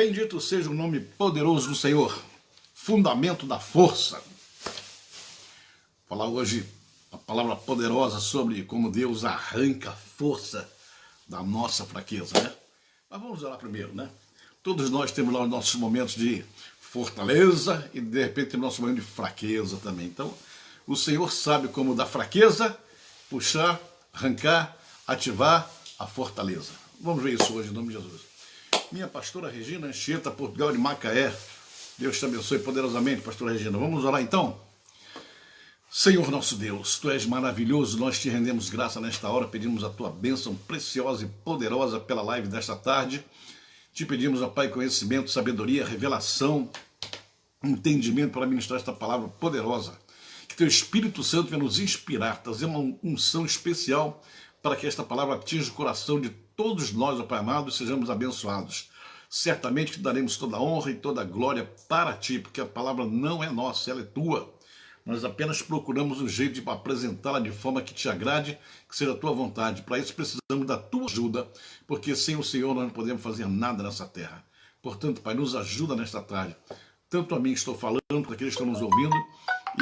Bendito seja o nome poderoso do Senhor, fundamento da força. Vou falar hoje a palavra poderosa sobre como Deus arranca a força da nossa fraqueza, né? Mas vamos lá primeiro, né? Todos nós temos lá os nossos momentos de fortaleza e de repente temos nosso momento de fraqueza também. Então, o Senhor sabe como da fraqueza puxar, arrancar, ativar a fortaleza. Vamos ver isso hoje em nome de Jesus. Minha pastora Regina Anchieta, Portugal de Macaé. Deus te abençoe poderosamente, pastora Regina. Vamos orar então? Senhor nosso Deus, Tu és maravilhoso, nós te rendemos graça nesta hora, pedimos a Tua bênção preciosa e poderosa pela live desta tarde. Te pedimos, ó Pai, conhecimento, sabedoria, revelação, entendimento para ministrar esta palavra poderosa. Que Teu Espírito Santo venha nos inspirar, trazer uma unção especial para que esta palavra atinja o coração de todos nós, ó Pai amado, e sejamos abençoados. Certamente que daremos toda a honra e toda a glória para Ti, porque a palavra não é nossa, ela é Tua. Nós apenas procuramos um jeito de apresentá-la de forma que Te agrade, que seja a Tua vontade. Para isso precisamos da Tua ajuda, porque sem o Senhor nós não podemos fazer nada nessa terra. Portanto, Pai, nos ajuda nesta tarde. Tanto a mim que estou falando, para aqueles que estão nos ouvindo,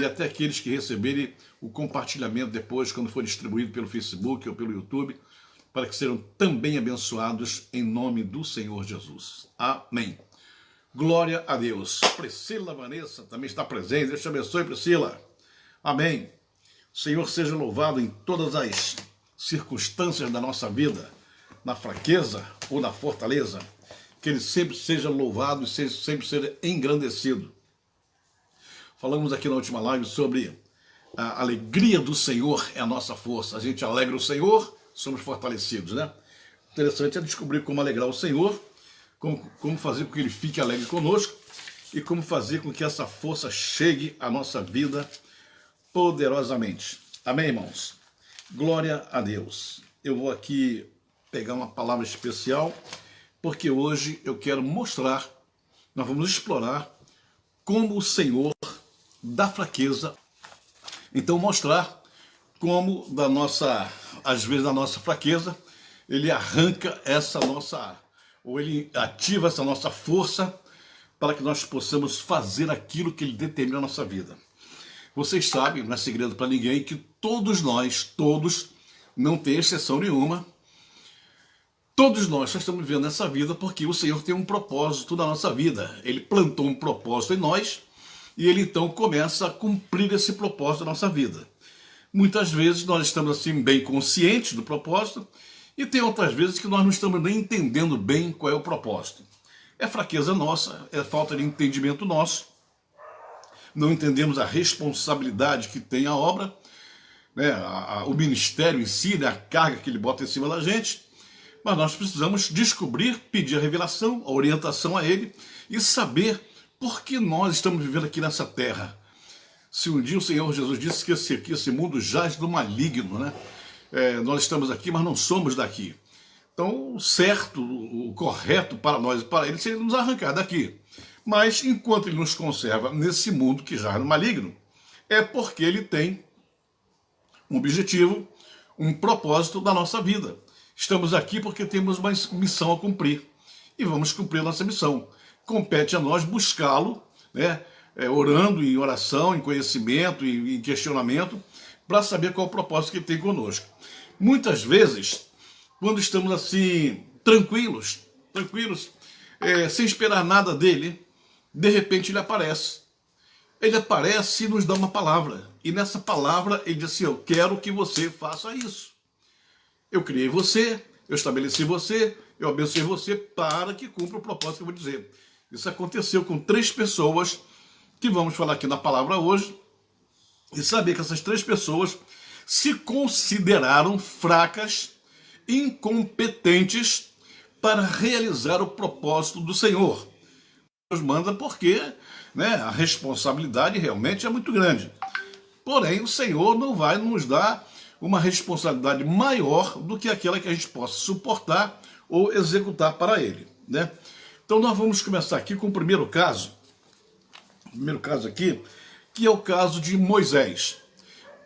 e até aqueles que receberem o compartilhamento depois, quando for distribuído pelo Facebook ou pelo YouTube, para que sejam também abençoados em nome do Senhor Jesus. Amém. Glória a Deus. Priscila Vanessa também está presente. Deus te abençoe, Priscila. Amém. O Senhor seja louvado em todas as circunstâncias da nossa vida, na fraqueza ou na fortaleza. Que Ele sempre seja louvado e sempre seja engrandecido. Falamos aqui na última live sobre a alegria do Senhor é a nossa força. A gente alegra o Senhor, somos fortalecidos, né? Interessante é descobrir como alegrar o Senhor, como fazer com que Ele fique alegre conosco e como fazer com que essa força chegue à nossa vida poderosamente. Amém, irmãos? Glória a Deus. Eu vou aqui pegar uma palavra especial, porque hoje eu quero mostrar, nós vamos explorar como o Senhor da fraqueza, então mostrar como às vezes da nossa fraqueza, Ele arranca essa nossa, ou Ele ativa essa nossa força para que nós possamos fazer aquilo que Ele determina na nossa vida. Vocês sabem, não é segredo para ninguém, que todos nós, não tem exceção nenhuma, todos nós só estamos vivendo essa vida porque o Senhor tem um propósito na nossa vida. Ele plantou um propósito em nós e Ele então começa a cumprir esse propósito na nossa vida. Muitas vezes nós estamos assim bem conscientes do propósito e tem outras vezes que nós não estamos nem entendendo bem qual é o propósito. É fraqueza nossa, é falta de entendimento nosso, não entendemos a responsabilidade que tem a obra, né, o ministério em si, né, a carga que Ele bota em cima da gente, mas nós precisamos descobrir, pedir a revelação, a orientação a Ele e saber por que nós estamos vivendo aqui nessa terra. Se um dia o Senhor Jesus disse que esse mundo jaz do maligno, né? Nós estamos aqui, mas não somos daqui. Então, o certo, o correto para nós e para Ele seria nos arrancar daqui. Mas, enquanto Ele nos conserva nesse mundo que jaz no maligno, é porque Ele tem um objetivo, um propósito da nossa vida. Estamos aqui porque temos uma missão a cumprir. E vamos cumprir a nossa missão. Compete a nós buscá-lo, né? Orando em oração, em conhecimento, em questionamento, para saber qual é o propósito que Ele tem conosco. Muitas vezes, quando estamos assim, tranquilos, sem esperar nada dEle, de repente Ele aparece. Ele aparece e nos dá uma palavra. E nessa palavra Ele diz assim: eu quero que você faça isso. Eu criei você, eu estabeleci você, eu abençoei você para que cumpra o propósito que eu vou dizer. Isso aconteceu com 3 pessoas que vamos falar aqui na palavra hoje, e saber que essas 3 pessoas se consideraram fracas, incompetentes para realizar o propósito do Senhor. Deus manda porque, né, a responsabilidade realmente é muito grande. Porém, o Senhor não vai nos dar uma responsabilidade maior do que aquela que a gente possa suportar ou executar para Ele, né? Então nós vamos começar aqui com o primeiro caso aqui, que é o caso de Moisés.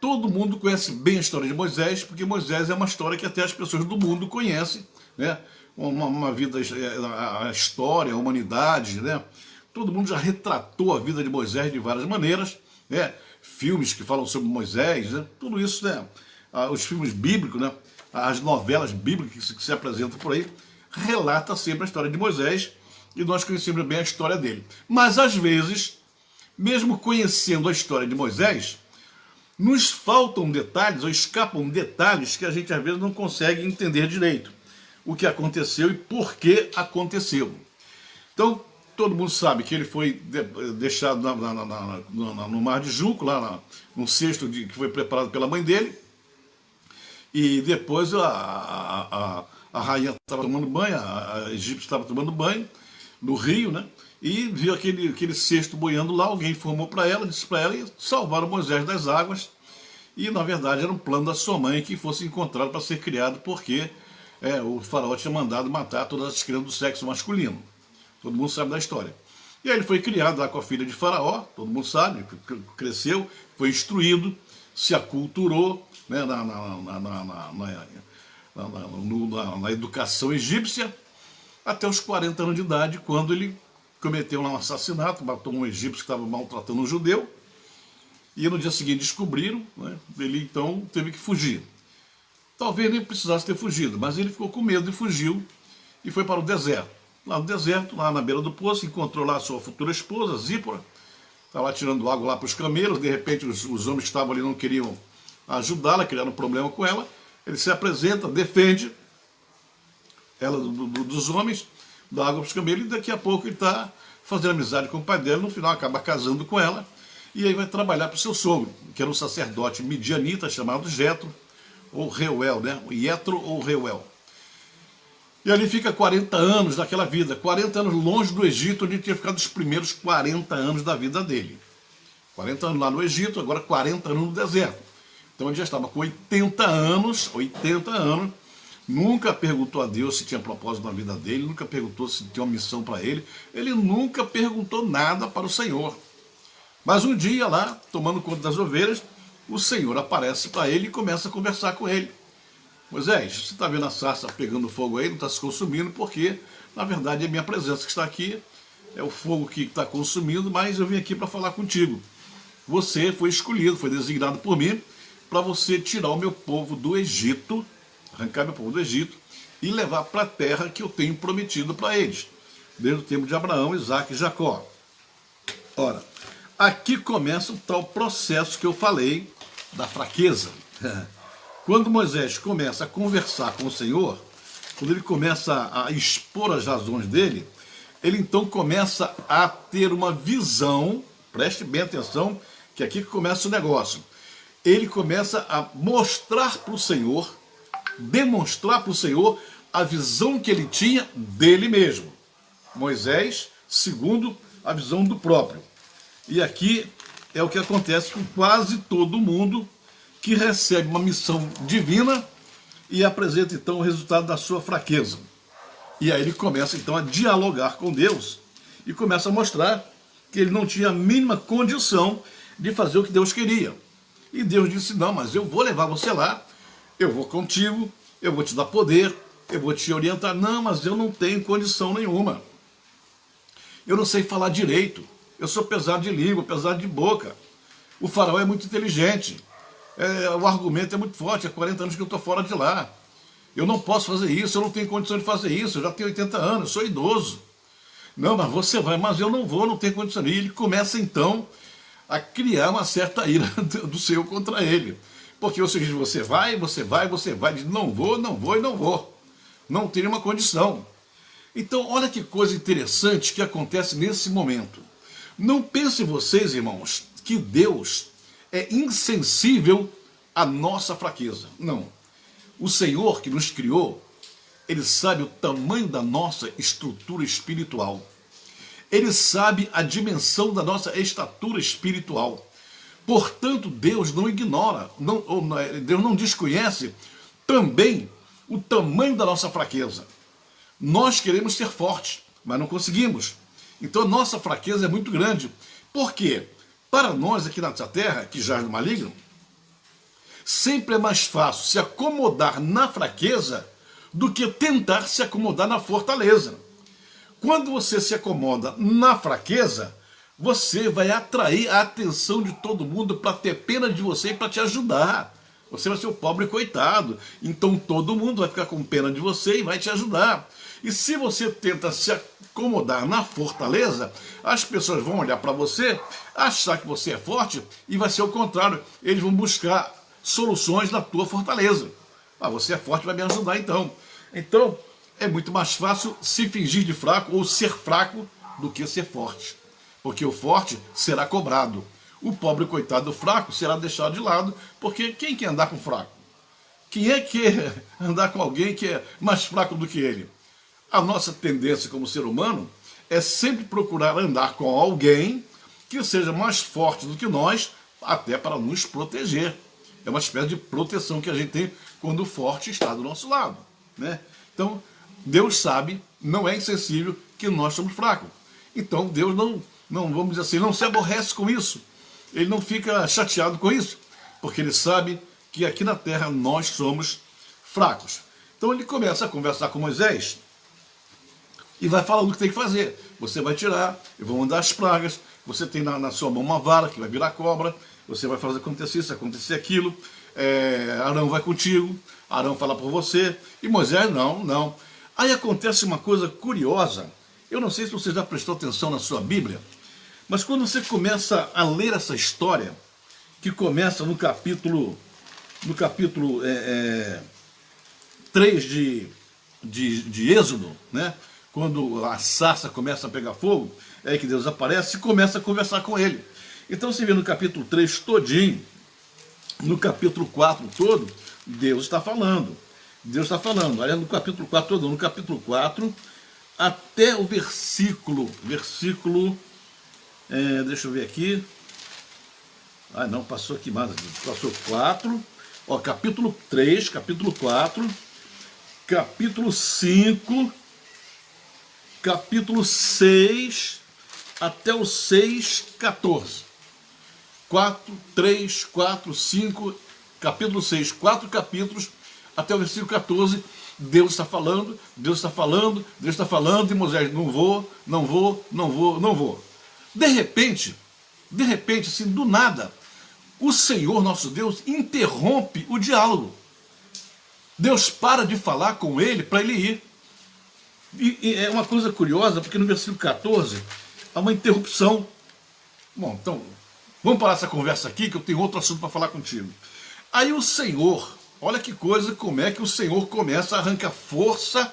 Todo mundo conhece bem a história de Moisés, porque Moisés é uma história que até as pessoas do mundo conhecem, né? uma vida, a história, a humanidade, né? Todo mundo já retratou a vida de Moisés de várias maneiras, né? Filmes que falam sobre Moisés, né? Tudo isso, né? Os filmes bíblicos, né? As novelas bíblicas que se apresentam por aí, relata sempre a história de Moisés, e nós conhecemos bem a história dele. Mas às vezes, mesmo conhecendo a história de Moisés, nos faltam detalhes ou escapam detalhes que a gente às vezes não consegue entender direito o que aconteceu e por que aconteceu. Então, todo mundo sabe que ele foi deixado no Mar de Junco, lá num cesto que foi preparado pela mãe dele, e depois a rainha estava tomando banho, a egípcia estava tomando banho no rio, né? E viu aquele cesto boiando lá, alguém informou para ela, disse para ela, e salvaram Moisés das águas. E na verdade era um plano da sua mãe que fosse encontrado para ser criado, porque o faraó tinha mandado matar todas as crianças do sexo masculino. Todo mundo sabe da história. E aí ele foi criado lá com a filha de faraó, todo mundo sabe, cresceu, foi instruído, se aculturou, né, na educação egípcia, até os 40 anos de idade, quando ele cometeu um assassinato, matou um egípcio que estava maltratando um judeu, e no dia seguinte descobriram, né, ele então teve que fugir. Talvez nem precisasse ter fugido, mas ele ficou com medo e fugiu, e foi para o deserto. Lá no deserto, lá na beira do poço, encontrou lá a sua futura esposa, Zípora, estava lá tirando água lá para os camelos, de repente os homens que estavam ali não queriam ajudá-la, criaram um problema com ela, ele se apresenta, defende ela dos homens, dá água para os camelos, e daqui a pouco ele está fazendo amizade com o pai dela, no final acaba casando com ela, e aí vai trabalhar para o seu sogro, que era um sacerdote midianita chamado Jetro, ou Reuel, né? O Yetro ou Reuel. E ali fica 40 anos daquela vida, 40 anos longe do Egito, onde tinha ficado os primeiros 40 anos da vida dele. 40 anos lá no Egito, agora 40 anos no deserto. Então ele já estava com 80 anos, nunca perguntou a Deus se tinha propósito na vida dele, nunca perguntou se tinha uma missão para ele nunca perguntou nada para o Senhor. Mas um dia lá, tomando conta das ovelhas, o Senhor aparece para ele e começa a conversar com ele. Moisés, você está vendo a sarça pegando fogo aí, não está se consumindo, porque na verdade é a minha presença que está aqui, é o fogo que está consumindo, mas eu vim aqui para falar contigo. Você foi escolhido, foi designado por mim, para você tirar o meu povo do Egito, arrancar meu povo do Egito, e levar para a terra que eu tenho prometido para eles, desde o tempo de Abraão, Isaque e Jacó. Ora, aqui começa o tal processo que eu falei da fraqueza. Quando Moisés começa a conversar com o Senhor, quando ele começa a expor as razões dele, ele então começa a ter uma visão, preste bem atenção, que é aqui que começa o negócio. Ele começa a mostrar para o Senhor, demonstrar para o Senhor a visão que ele tinha dele mesmo. Moisés, segundo a visão do próprio. E aqui é o que acontece com quase todo mundo que recebe uma missão divina e apresenta então o resultado da sua fraqueza. E aí ele começa então a dialogar com Deus e começa a mostrar que ele não tinha a mínima condição de fazer o que Deus queria. E Deus disse, não, mas eu vou levar você lá, eu vou contigo, eu vou te dar poder, eu vou te orientar. Não, mas eu não tenho condição nenhuma. Eu não sei falar direito, eu sou pesado de língua, pesado de boca. O faraó é muito inteligente. O argumento é muito forte, há 40 anos que eu estou fora de lá. Eu não posso fazer isso, eu não tenho condição de fazer isso, eu já tenho 80 anos, eu sou idoso. Não, mas você vai, mas eu não vou, não tenho condição. E ele começa então a criar uma certa ira do Senhor contra ele. Porque o seguinte, você vai, diz, não vou, não vou e não vou. Não tenho uma condição. Então, olha que coisa interessante que acontece nesse momento. Não pensem vocês, irmãos, que Deus é insensível à nossa fraqueza. Não. O Senhor que nos criou, Ele sabe o tamanho da nossa estrutura espiritual. Ele sabe a dimensão da nossa estatura espiritual. Portanto, Deus não ignora, Deus não desconhece também o tamanho da nossa fraqueza. Nós queremos ser fortes, mas não conseguimos. Então a nossa fraqueza é muito grande. Por quê? Para nós aqui nessa terra, que jaz no maligno, sempre é mais fácil se acomodar na fraqueza do que tentar se acomodar na fortaleza. Quando você se acomoda na fraqueza, você vai atrair a atenção de todo mundo para ter pena de você e para te ajudar. Você vai ser o pobre coitado. Então todo mundo vai ficar com pena de você e vai te ajudar. E se você tenta se acomodar na fortaleza, as pessoas vão olhar para você, achar que você é forte e vai ser o contrário. Eles vão buscar soluções na tua fortaleza. Ah, você é forte, vai me ajudar então. Então é muito mais fácil se fingir de fraco ou ser fraco do que ser forte. Porque o forte será cobrado. O pobre coitado fraco será deixado de lado, porque quem quer andar com o fraco? Quem é que quer andar com alguém que é mais fraco do que ele? A nossa tendência como ser humano é sempre procurar andar com alguém que seja mais forte do que nós, até para nos proteger. É uma espécie de proteção que a gente tem quando o forte está do nosso lado, né? Então, Deus sabe, não é insensível que nós somos fracos. Então, Deus não, vamos dizer assim, não se aborrece com isso. Ele não fica chateado com isso, porque ele sabe que aqui na terra nós somos fracos. Então ele começa a conversar com Moisés e vai falando o que tem que fazer. Você vai tirar, eu vou mandar as pragas, você tem na sua mão uma vara que vai virar cobra, você vai fazer acontecer isso, acontecer aquilo, Arão vai contigo, Arão fala por você, e Moisés não. Aí acontece uma coisa curiosa, eu não sei se você já prestou atenção na sua Bíblia, mas quando você começa a ler essa história, que começa no capítulo 3 de Êxodo, né? Quando a sarça começa a pegar fogo, é aí que Deus aparece e começa a conversar com ele. Então você vê no capítulo 3 todinho, no capítulo 4 todo, Deus está falando. Deus está falando. Aliás, no capítulo 4 todo, no capítulo 4, até o versículo, deixa eu ver aqui. Ah, não, passou aqui mais. Passou 4. Ó, capítulo 3, capítulo 4, capítulo 5, capítulo 6, até o 6, 14. 4, 3, 4, 5, capítulo 6, 4 capítulos, até o versículo 14, Deus está falando, Deus está falando, Deus está falando, e Moisés, não vou. De repente, assim, do nada, o Senhor nosso Deus interrompe o diálogo. Deus para de falar com ele para ele ir. E é uma coisa curiosa, porque no versículo 14 há uma interrupção. Bom, então, vamos parar essa conversa aqui, que eu tenho outro assunto para falar contigo. Aí o Senhor, olha que coisa, como é que o Senhor começa a arrancar força,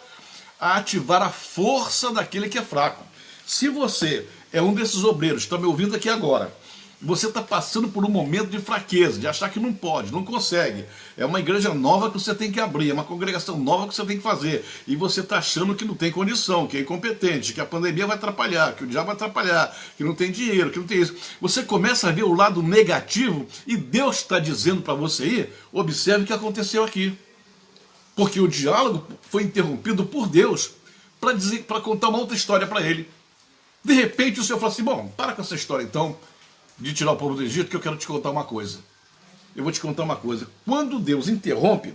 a ativar a força daquele que é fraco. Se você é um desses obreiros que está me ouvindo aqui agora, você está passando por um momento de fraqueza, de achar que não pode, não consegue. É uma igreja nova que você tem que abrir, é uma congregação nova que você tem que fazer. E você está achando que não tem condição, que é incompetente, que a pandemia vai atrapalhar, que o diabo vai atrapalhar, que não tem dinheiro, que não tem isso. Você começa a ver o lado negativo e Deus está dizendo para você ir, observe o que aconteceu aqui. Porque o diálogo foi interrompido por Deus para contar uma outra história para ele. De repente o Senhor fala assim, bom, para com essa história então, de tirar o povo do Egito, que eu quero te contar uma coisa. Eu vou te contar uma coisa. Quando Deus interrompe,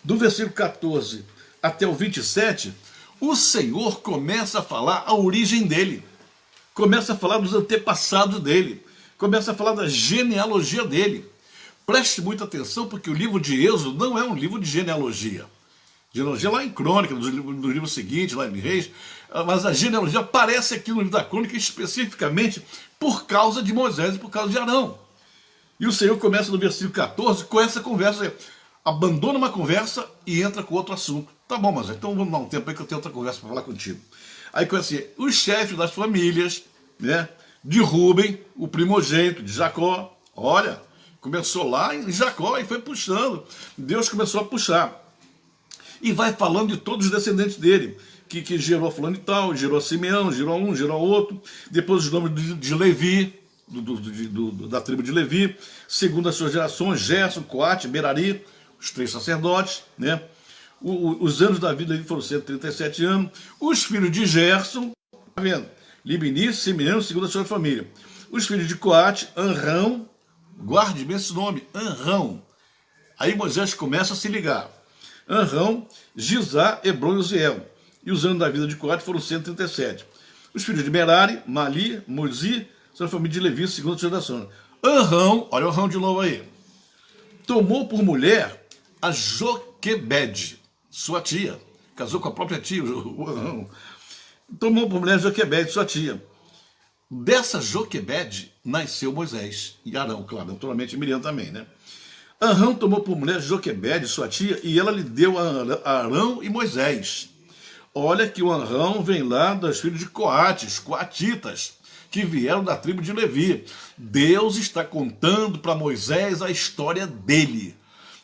do versículo 14 até o 27, o Senhor começa a falar a origem dele. Começa a falar dos antepassados dele. Começa a falar da genealogia dele. Preste muita atenção, porque o livro de Êxodo não é um livro de genealogia. Genealogia lá em Crônica, no livro seguinte, lá em Reis, mas a genealogia aparece aqui no livro da Crônica especificamente por causa de Moisés e por causa de Arão. E o Senhor começa no versículo 14 com essa conversa, abandona uma conversa e entra com outro assunto. Tá bom, mas então vamos dar um tempo aí que eu tenho outra conversa para falar contigo. Aí começa assim, os chefes das famílias, né, de Rúben, o primogênito de Jacó, olha, começou lá em Jacó e foi puxando, Deus começou a puxar. E vai falando de todos os descendentes dele, que gerou fulano e tal, gerou Simeão, gerou um, gerou outro, depois os nomes de Levi, da tribo de Levi, segundo as suas gerações, Gerson, Coate, Merari, os 3 sacerdotes, né? Os anos da vida dele foram 137 anos, os filhos de Gerson, tá vendo? Libni, Simeão, segundo a sua família, os filhos de Coate, Anrão, guarde bem esse nome, Anrão. Aí Moisés começa a se ligar. Anrão, Gizá, Hebron e Uziel. E os anos da vida de Coate foram 137. Os filhos de Merari, Mali, Muzi, são a família de Levi, segundo a geração. Anrão, olha o Anrão de novo aí, tomou por mulher a Joquebede, sua tia. Casou com a própria tia, o Anrão. Tomou por mulher Joquebede, sua tia. Dessa Joquebede nasceu Moisés e Arão, claro, naturalmente Miriam também, né? Anrão tomou por mulher Joquebede, sua tia, e ela lhe deu a Arão e Moisés. Olha que o Anrão vem lá dos filhos de Coates, coatitas, que vieram da tribo de Levi. Deus está contando para Moisés a história dele.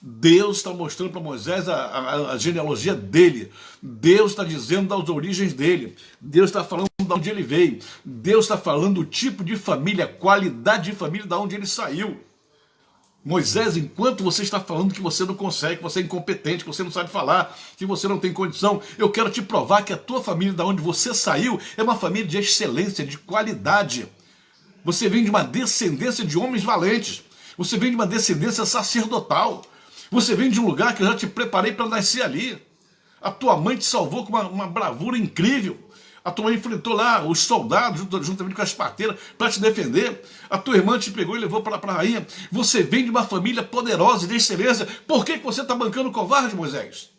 Deus está mostrando para Moisés a genealogia dele. Deus está dizendo das origens dele. Deus está falando de onde ele veio. Deus está falando do tipo de família, qualidade de família, de onde ele saiu. Moisés, enquanto você está falando que você não consegue, que você é incompetente, que você não sabe falar, que você não tem condição, eu quero te provar que a tua família, da onde você saiu, é uma família de excelência, de qualidade. Você vem de uma descendência de homens valentes. Você vem de uma descendência sacerdotal. Você vem de um lugar que eu já te preparei para nascer ali. A tua mãe te salvou com uma bravura incrível. A tua mãe enfrentou lá os soldados, juntamente com as parteiras, para te defender. A tua irmã te pegou e levou para a rainha. Você vem de uma família poderosa e de excelência. Por que você está bancando covarde, Moisés?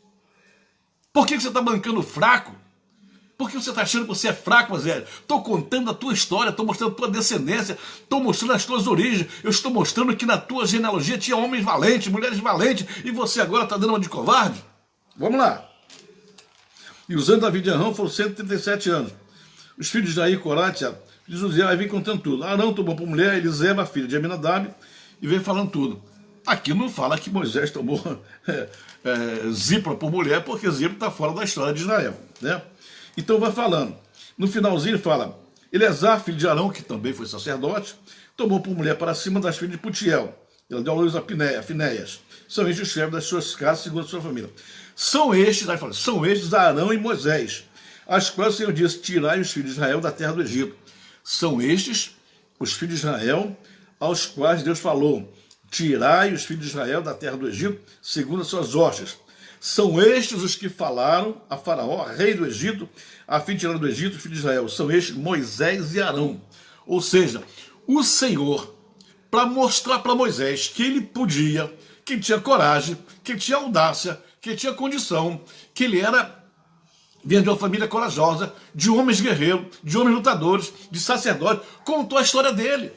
Por que você está bancando fraco? Por que você está achando que você é fraco, Moisés? Estou contando a tua história, estou mostrando a tua descendência, estou mostrando as tuas origens. Eu estou mostrando que na tua genealogia tinha homens valentes, mulheres valentes, e você agora está dando uma de covarde? Vamos lá. E os anos da vida de Arão foram 137 anos. Os filhos de Jair, Corate, de José, aí vem contando tudo. Arão tomou por mulher Eliseba, filha de Aminadab, e vem falando tudo. Aqui não fala que Moisés tomou Zípora por mulher, porque Zípora está fora da história de Israel, né? Então vai falando. No finalzinho ele fala, Eleazar, filho de Arão, que também foi sacerdote, tomou por mulher para cima das filhas de Putiel. Ela deu a luz a Finéias. São estes os chefes das suas casas, segundo a sua família. São estes, aí fala, são estes Arão e Moisés, as quais o Senhor disse, tirai os filhos de Israel da terra do Egito. São estes os filhos de Israel, aos quais Deus falou, tirai os filhos de Israel da terra do Egito, segundo as suas hostes. São estes os que falaram a Faraó, rei do Egito, a fim de tirar do Egito os filhos de Israel. São estes Moisés e Arão. Ou seja, o Senhor, para mostrar para Moisés que ele podia, que ele tinha coragem, que ele tinha audácia, que ele tinha condição, que ele vinha de uma família corajosa, de homens guerreiros, de homens lutadores, de sacerdotes, contou a história dele.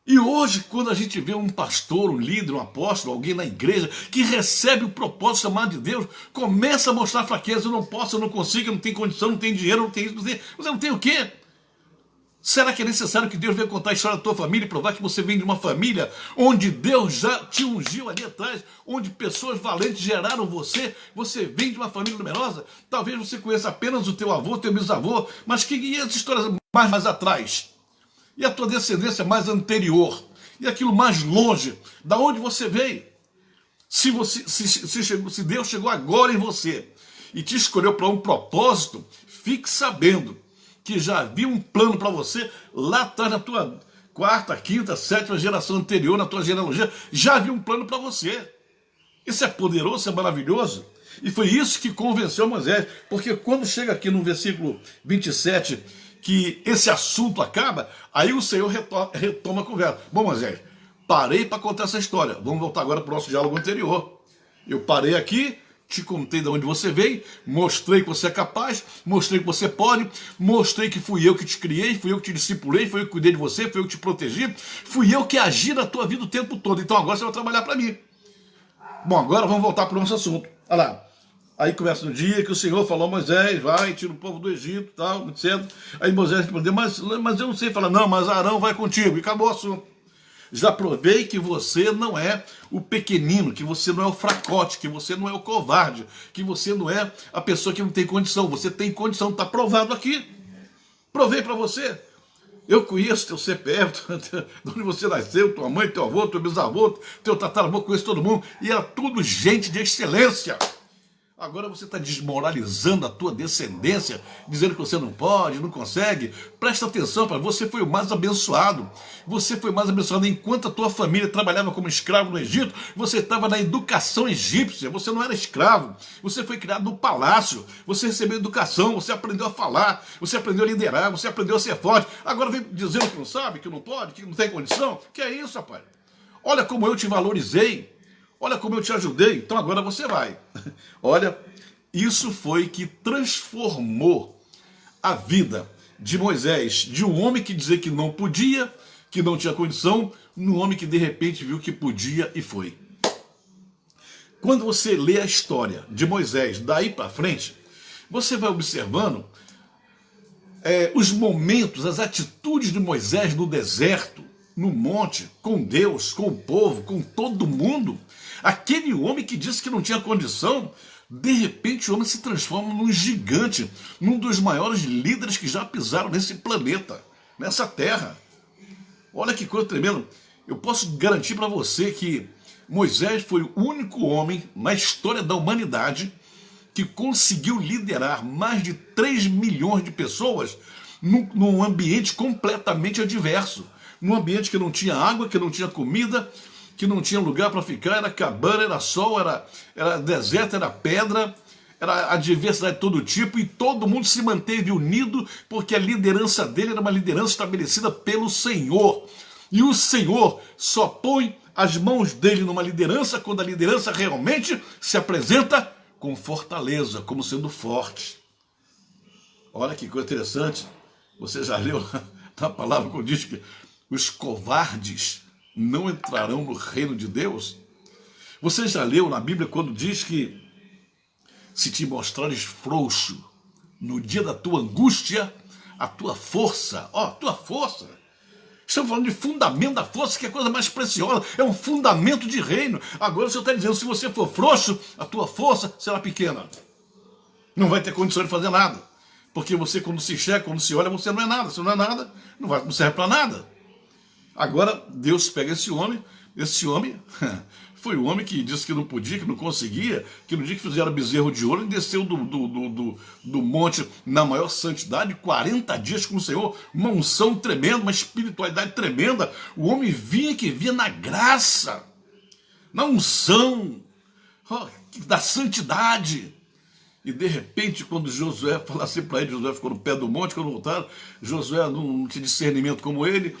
E hoje, quando a gente vê um pastor, um líder, um apóstolo, alguém na igreja, que recebe o propósito chamado de Deus, começa a mostrar fraqueza, eu não posso, eu não consigo, eu não tenho condição, não tenho dinheiro, não tenho isso, você não tem o quê? Será que é necessário que Deus venha contar a história da tua família e provar que você vem de uma família onde Deus já te ungiu ali atrás, onde pessoas valentes geraram você, você vem de uma família numerosa? Talvez você conheça apenas o teu avô, teu bisavô, mas que as histórias mais atrás? E a tua descendência mais anterior? E aquilo mais longe? Da onde você veio? Se Deus chegou agora em você e te escolheu para um propósito, fique sabendo que já havia um plano para você lá atrás, na tua quarta, quinta, sétima geração anterior, na tua genealogia, já havia um plano para você. Isso é poderoso, isso é maravilhoso. E foi isso que convenceu Moisés, porque quando chega aqui no versículo 27, que esse assunto acaba, aí o Senhor retoma a conversa. Bom, Moisés, parei para contar essa história. Vamos voltar agora para o nosso diálogo anterior. Eu parei aqui, te contei de onde você veio, mostrei que você é capaz, mostrei que você pode, mostrei que fui eu que te criei, fui eu que te discipulei, fui eu que cuidei de você, fui eu que te protegi, fui eu que agi na tua vida o tempo todo. Então agora você vai trabalhar para mim. Bom, agora vamos voltar para o nosso assunto. Olha lá. Aí começa no dia que o Senhor falou a Moisés, vai, tira o povo do Egito, tal, etc. Aí Moisés respondeu, mas eu não sei. Fala, não, mas Arão vai contigo. E acabou o assunto. Já provei que você não é o pequenino, que você não é o fracote, que você não é o covarde, que você não é a pessoa que não tem condição. Você tem condição, está provado aqui. Provei para você. Eu conheço teu CPF, de onde você nasceu, tua mãe, teu avô, teu bisavô, teu tataravô, conheço todo mundo. E era tudo gente de excelência. Agora você está desmoralizando a tua descendência, dizendo que você não pode, não consegue. Presta atenção, pai, você foi o mais abençoado. Você foi mais abençoado. Enquanto a tua família trabalhava como escravo no Egito, você estava na educação egípcia, você não era escravo. Você foi criado no palácio, você recebeu educação, você aprendeu a falar, você aprendeu a liderar, você aprendeu a ser forte. Agora vem dizendo que não sabe, que não pode, que não tem condição. Que é isso, rapaz? Olha como eu te valorizei. Olha como eu te ajudei, então agora você vai. Olha, isso foi que transformou a vida de Moisés, de um homem que dizia que não podia, que não tinha condição, num homem que de repente viu que podia e foi. Quando você lê a história de Moisés daí para frente, você vai observando os momentos, as atitudes de Moisés no deserto, no monte, com Deus, com o povo, com todo mundo. Aquele homem que disse que não tinha condição, de repente o homem se transforma num gigante, num dos maiores líderes que já pisaram nesse planeta, nessa terra. Olha que coisa tremenda. Eu posso garantir para você que Moisés foi o único homem na história da humanidade que conseguiu liderar mais de 3 milhões de pessoas num ambiente completamente adverso. Num ambiente que não tinha água, que não tinha comida, que não tinha lugar para ficar, era cabana, era sol, era deserto, era pedra, era adversidade de todo tipo, e todo mundo se manteve unido, porque a liderança dele era uma liderança estabelecida pelo Senhor. E o Senhor só põe as mãos dele numa liderança quando a liderança realmente se apresenta com fortaleza, como sendo forte. Olha que coisa interessante. Você já leu a palavra quando diz que os covardes não entrarão no reino de Deus? Você já leu na Bíblia quando diz que se te mostrares frouxo no dia da tua angústia, a tua força, tua força. Estamos falando de fundamento da força, que é a coisa mais preciosa, é um fundamento de reino. Agora o Senhor está dizendo, se você for frouxo, a tua força será pequena. Não vai ter condição de fazer nada. Porque você, quando se enxerga, quando se olha, você não é nada. Você não é nada, não serve para nada. Agora, Deus pega esse homem foi o homem que disse que não podia, que não conseguia, que no dia que fizeram bezerro de ouro, ele desceu do monte na maior santidade, 40 dias com o Senhor, uma unção tremenda, uma espiritualidade tremenda. O homem via na graça, na unção, da santidade. E de repente, quando Josué fala assim para ele, Josué ficou no pé do monte, quando voltaram, Josué não tinha discernimento como ele.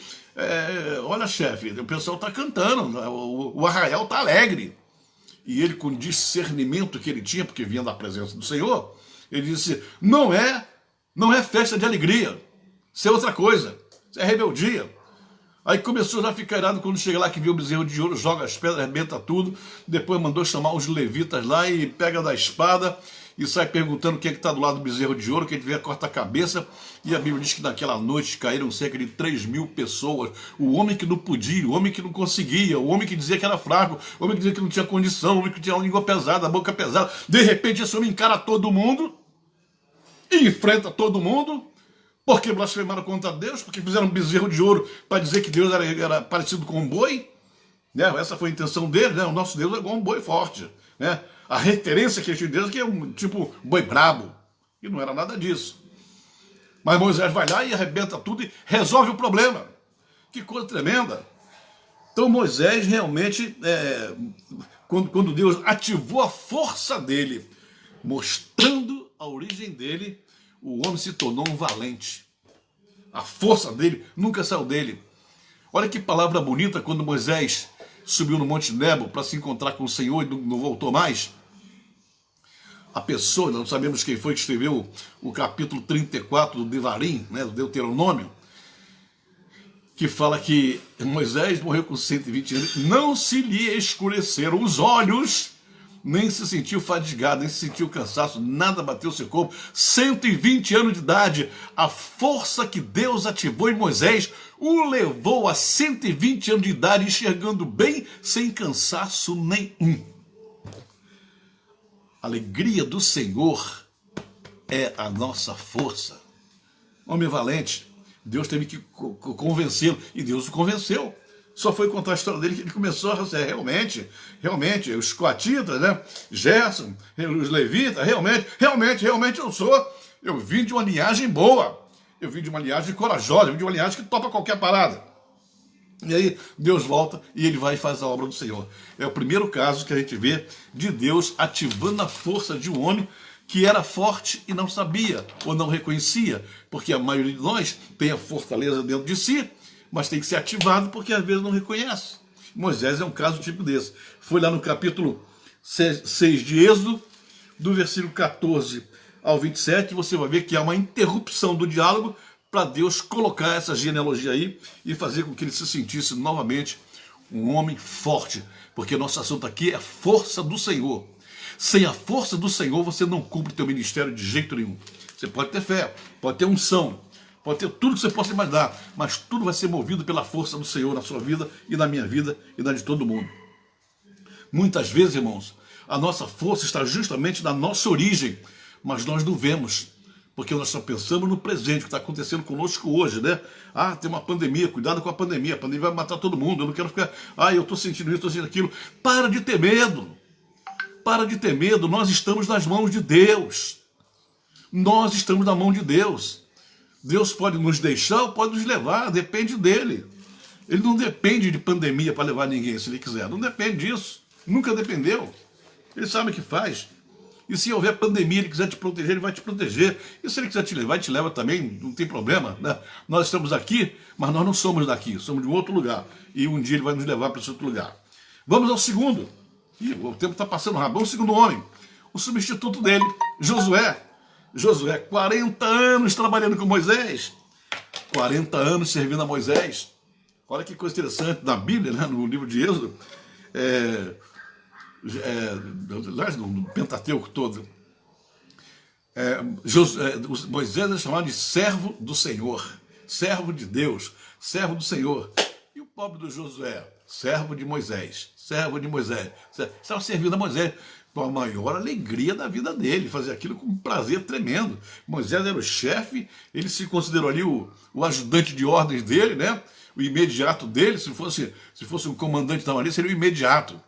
Olha, chefe, o pessoal está cantando, o arraial está alegre. E ele, com o discernimento que ele tinha, porque vinha da presença do Senhor, ele disse, não é festa de alegria, isso é outra coisa, isso é rebeldia. Aí começou já a ficar irado quando chega lá que viu o bezerro de ouro, joga as pedras, arrebenta tudo, depois mandou chamar os levitas lá e pega da espada e sai perguntando quem é que está do lado do bezerro de ouro, quem tiver corta a cabeça. E a Bíblia diz que naquela noite caíram cerca de 3.000 pessoas. O homem que não podia, o homem que não conseguia, o homem que dizia que era fraco, o homem que dizia que não tinha condição, o homem que tinha a língua pesada, a boca pesada. De repente esse homem encara todo mundo, e enfrenta todo mundo, porque blasfemaram contra Deus, porque fizeram um bezerro de ouro para dizer que Deus era parecido com um boi. Essa foi a intenção dele, o nosso Deus é igual um boi forte. A referência que a gente diz é que é um tipo boi brabo. E não era nada disso. Mas Moisés vai lá e arrebenta tudo e resolve o problema. Que coisa tremenda. Então Moisés realmente, quando Deus ativou a força dele, mostrando a origem dele, o homem se tornou um valente. A força dele nunca saiu dele. Olha que palavra bonita quando Moisés subiu no Monte Nebo para se encontrar com o Senhor e não voltou mais. A pessoa, nós sabemos quem foi que escreveu o capítulo 34 do Devarim, do Deuteronômio, que fala que Moisés morreu com 120 anos, não se lhe escureceram os olhos, nem se sentiu fadigado, nem se sentiu cansaço, nada bateu seu corpo. 120 anos de idade, a força que Deus ativou em Moisés o levou a 120 anos de idade, enxergando bem, sem cansaço nenhum. A alegria do Senhor é a nossa força. Homem valente, Deus teve que convencê-lo, e Deus o convenceu. Só foi contar a história dele que ele começou a dizer, realmente, os coatitas, né? Gerson, os levitas, realmente eu vim de uma linhagem boa, eu vim de uma linhagem corajosa, eu vim de uma linhagem que topa qualquer parada. E aí Deus volta e ele vai e faz a obra do Senhor. É o primeiro caso que a gente vê de Deus ativando a força de um homem que era forte e não sabia ou não reconhecia, porque a maioria de nós tem a fortaleza dentro de si, mas tem que ser ativado porque às vezes não reconhece. Moisés é um caso tipo desse. Foi lá no capítulo 6 de Êxodo, do versículo 14 ao 27, você vai ver que há uma interrupção do diálogo para Deus colocar essa genealogia aí e fazer com que ele se sentisse novamente um homem forte, porque nosso assunto aqui é a força do Senhor. Sem a força do Senhor você não cumpre o teu ministério de jeito nenhum. Você pode ter fé, pode ter unção, pode ter tudo que você possa imaginar, mas tudo vai ser movido pela força do Senhor na sua vida e na minha vida e na de todo mundo. Muitas vezes, irmãos, a nossa força está justamente na nossa origem, mas nós não vemos, porque nós só pensamos no presente, o que está acontecendo conosco hoje, né? Ah, tem uma pandemia, cuidado com a pandemia vai matar todo mundo, eu não quero ficar, eu estou sentindo isso, estou sentindo aquilo. Para de ter medo. Para de ter medo, nós estamos nas mãos de Deus. Nós estamos na mão de Deus. Deus pode nos deixar ou pode nos levar, depende dele. Ele não depende de pandemia para levar ninguém, se ele quiser. Não depende disso. Nunca dependeu. Ele sabe o que faz. E se houver pandemia, ele quiser te proteger, ele vai te proteger. E se ele quiser te levar, ele te leva também, não tem problema, né? Nós estamos aqui, mas nós não somos daqui, somos de um outro lugar. E um dia ele vai nos levar para esse outro lugar. Vamos ao segundo. Ih, o tempo está passando rápido. Vamos ao segundo homem. O substituto dele, Josué. Josué, 40 anos trabalhando com Moisés. 40 anos servindo a Moisés. Olha que coisa interessante, na Bíblia, né, no livro de Êxodo, no Pentateuco todo, Moisés é chamado de servo do Senhor, servo de Deus, servo do Senhor. E o pobre do Josué, servo de Moisés, estava servindo a Moisés com a maior alegria da vida dele, fazer aquilo com um prazer tremendo. Moisés era o chefe, ele se considerou ali o ajudante de ordens dele, né? O imediato dele, se fosse um comandante da marinha, seria o imediato,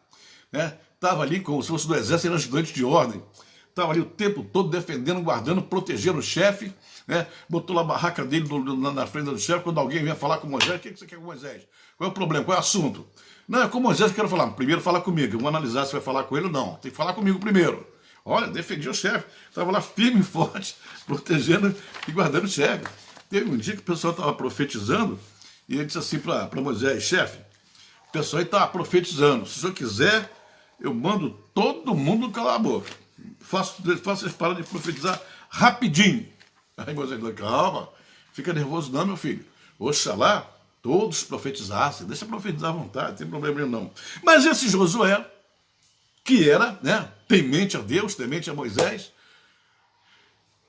né? Estava ali como se fosse do exército, era ajudante de ordem. Estava ali o tempo todo defendendo, guardando, protegendo o chefe, né? Botou lá a barraca dele na frente do chefe. Quando alguém vinha falar com Moisés, o que você quer com Moisés? Qual é o problema? Qual é o assunto? Não, é com Moisés que eu quero falar. Primeiro fala comigo, eu vou analisar se vai falar com ele ou não. Tem que falar comigo primeiro. Olha, defendia o chefe, estava lá firme e forte, protegendo e guardando o chefe. Teve um dia que o pessoal estava profetizando, e ele disse assim para Moisés: chefe, o pessoal aí está profetizando, se o senhor quiser, eu mando todo mundo calar a boca. Faço eles pararem de profetizar rapidinho. Aí Moisés falou: calma, fica nervoso não, meu filho. Oxalá todos profetizassem, deixa profetizar à vontade, não tem problema nenhum não. Mas esse Josué, que era, né, temente a Deus, temente a Moisés,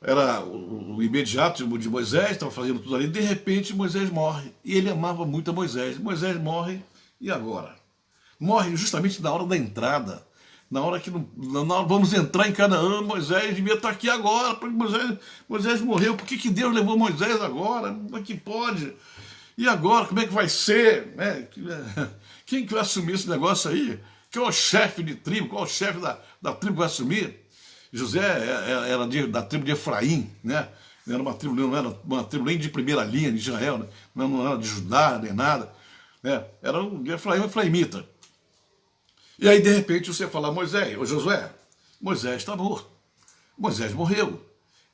era o imediato de Moisés, estava fazendo tudo ali, de repente Moisés morre, e ele amava muito a Moisés. Moisés morre, e agora? Morre justamente na hora da entrada, na hora que vamos entrar em Canaã. Moisés devia estar aqui agora, porque Moisés morreu, por que Deus levou Moisés agora? Como é que pode? E agora, como é que vai ser? Quem que vai assumir esse negócio aí? Qual é o chefe de tribo? Qual é o chefe da tribo que vai assumir? José era da tribo de Efraim, né? Não era uma tribo nem de primeira linha de Israel, né? Não era de Judá, nem nada, né? Era de Efraim, efraimita. E aí, de repente, você fala: Moisés, ô Josué, Moisés está morto. Moisés morreu.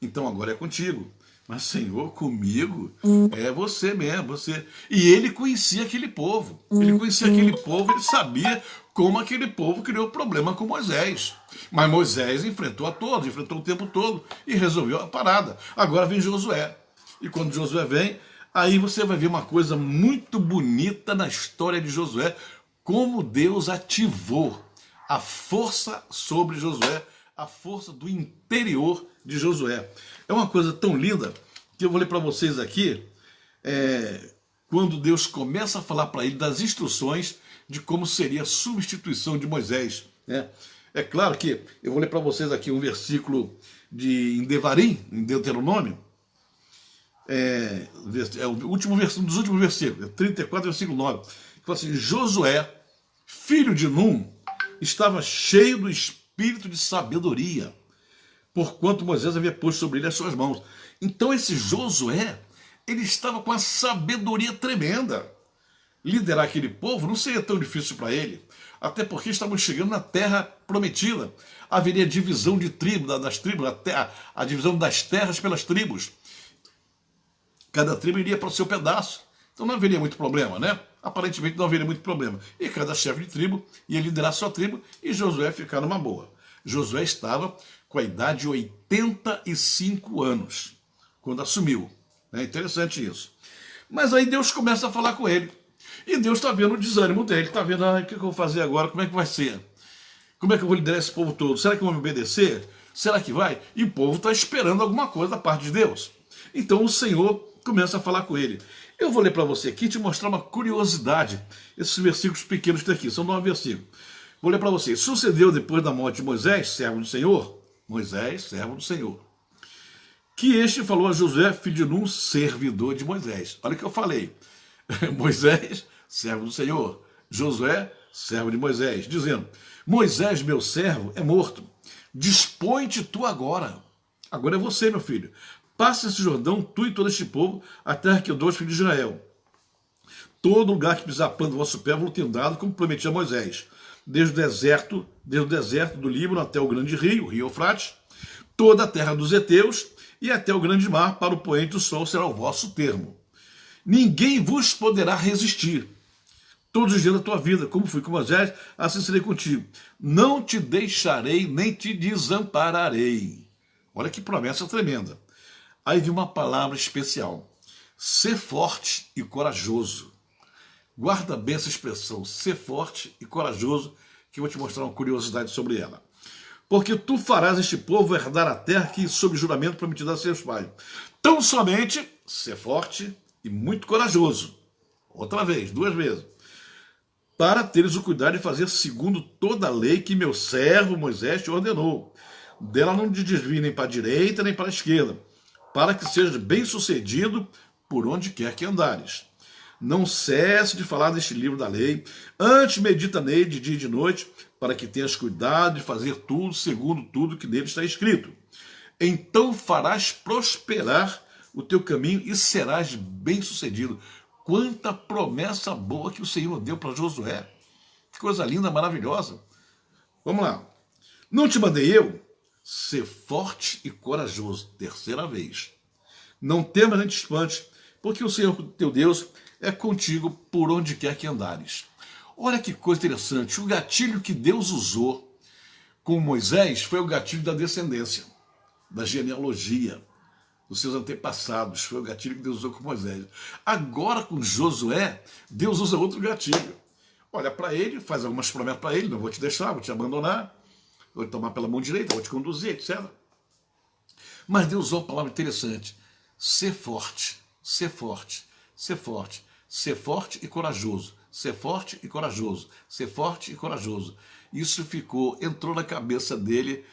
Então agora é contigo. Mas, Senhor, comigo é você mesmo, você. E ele conhecia aquele povo. Ele conhecia aquele povo, ele sabia como aquele povo criou problema com Moisés. Mas Moisés enfrentou a todos, enfrentou o tempo todo e resolveu a parada. Agora vem Josué. E quando Josué vem, aí você vai ver uma coisa muito bonita na história de Josué, como Deus ativou a força sobre Josué, a força do interior de Josué. É uma coisa tão linda que eu vou ler para vocês aqui, quando Deus começa a falar para ele das instruções de como seria a substituição de Moisés, né? É claro que eu vou ler para vocês aqui um versículo em Devarim, em Deuteronômio, é o último versículo, dos últimos versículos, 34, versículo 9. Fala assim, Josué, filho de Num, estava cheio do espírito de sabedoria, porquanto Moisés havia posto sobre ele as suas mãos. Então esse Josué, ele estava com a sabedoria tremenda. Liderar aquele povo não seria tão difícil para ele, até porque estavam chegando na terra prometida. Haveria divisão de tribo, das tribos, a divisão das terras pelas tribos. Cada tribo iria para o seu pedaço. Então não haveria muito problema, né? Aparentemente não haveria muito problema. E cada chefe de tribo ia liderar sua tribo e Josué ficar numa boa. Josué estava com a idade de 85 anos, quando assumiu. É interessante isso. Mas aí Deus começa a falar com ele. E Deus está vendo o desânimo dele, está vendo, o que eu vou fazer agora, como é que vai ser? Como é que eu vou liderar esse povo todo? Será que vão me obedecer? Será que vai? E o povo está esperando alguma coisa da parte de Deus. Então o Senhor começa a falar com ele. Eu vou ler para você aqui e te mostrar uma curiosidade. Esses versículos pequenos que tem aqui, são 9 versículos. Vou ler para você. Sucedeu depois da morte de Moisés, servo do Senhor, Moisés, servo do Senhor, que este falou a Josué, filho de Num, servidor de Moisés. Olha o que eu falei. Moisés, servo do Senhor. Josué, servo de Moisés, dizendo, Moisés, meu servo, é morto. Dispõe-te tu agora. Agora é você, meu filho. Passa esse Jordão, tu e todo este povo, a terra que eu dou aos filhos de Israel. Todo lugar que pisar a planta do vosso pé, vou ter dado, como prometi a Moisés. Desde o deserto do Líbano até o grande rio, o rio Eufrates, toda a terra dos heteus e até o grande mar, para o poente do sol será o vosso termo. Ninguém vos poderá resistir todos os dias da tua vida, como fui com Moisés, assim serei contigo. Não te deixarei, nem te desampararei. Olha que promessa tremenda. Aí vem uma palavra especial. Ser forte e corajoso. Guarda bem essa expressão, ser forte e corajoso, que eu vou te mostrar uma curiosidade sobre ela. Porque tu farás este povo herdar a terra que, sob juramento, prometida a seus pais. Tão somente ser forte e muito corajoso. Outra vez, 2 vezes. Para teres o cuidado de fazer segundo toda a lei que meu servo Moisés te ordenou. Dela não te desvie nem para a direita nem para a esquerda, para que sejas bem-sucedido por onde quer que andares. Não cesse de falar deste livro da lei, antes medita nele de dia e de noite, para que tenhas cuidado de fazer tudo segundo tudo que nele está escrito. Então farás prosperar o teu caminho e serás bem-sucedido. Quanta promessa boa que o Senhor deu para Josué. Que coisa linda, maravilhosa. Vamos lá. Não te mandei eu? Ser forte e corajoso. 3ª vez. Não temas nem te espantes, porque o Senhor teu Deus é contigo por onde quer que andares. Olha que coisa interessante. O gatilho que Deus usou com Moisés foi o gatilho da descendência, da genealogia, dos seus antepassados. Foi o gatilho que Deus usou com Moisés. Agora com Josué, Deus usa outro gatilho. Olha para ele, faz algumas promessas para ele, não vou te deixar, vou te abandonar, vou te tomar pela mão direita, vou te conduzir, etc. Mas Deus usou uma palavra interessante. Ser forte, ser forte, ser forte, ser forte e corajoso, ser forte e corajoso, ser forte e corajoso. Isso entrou na cabeça dele.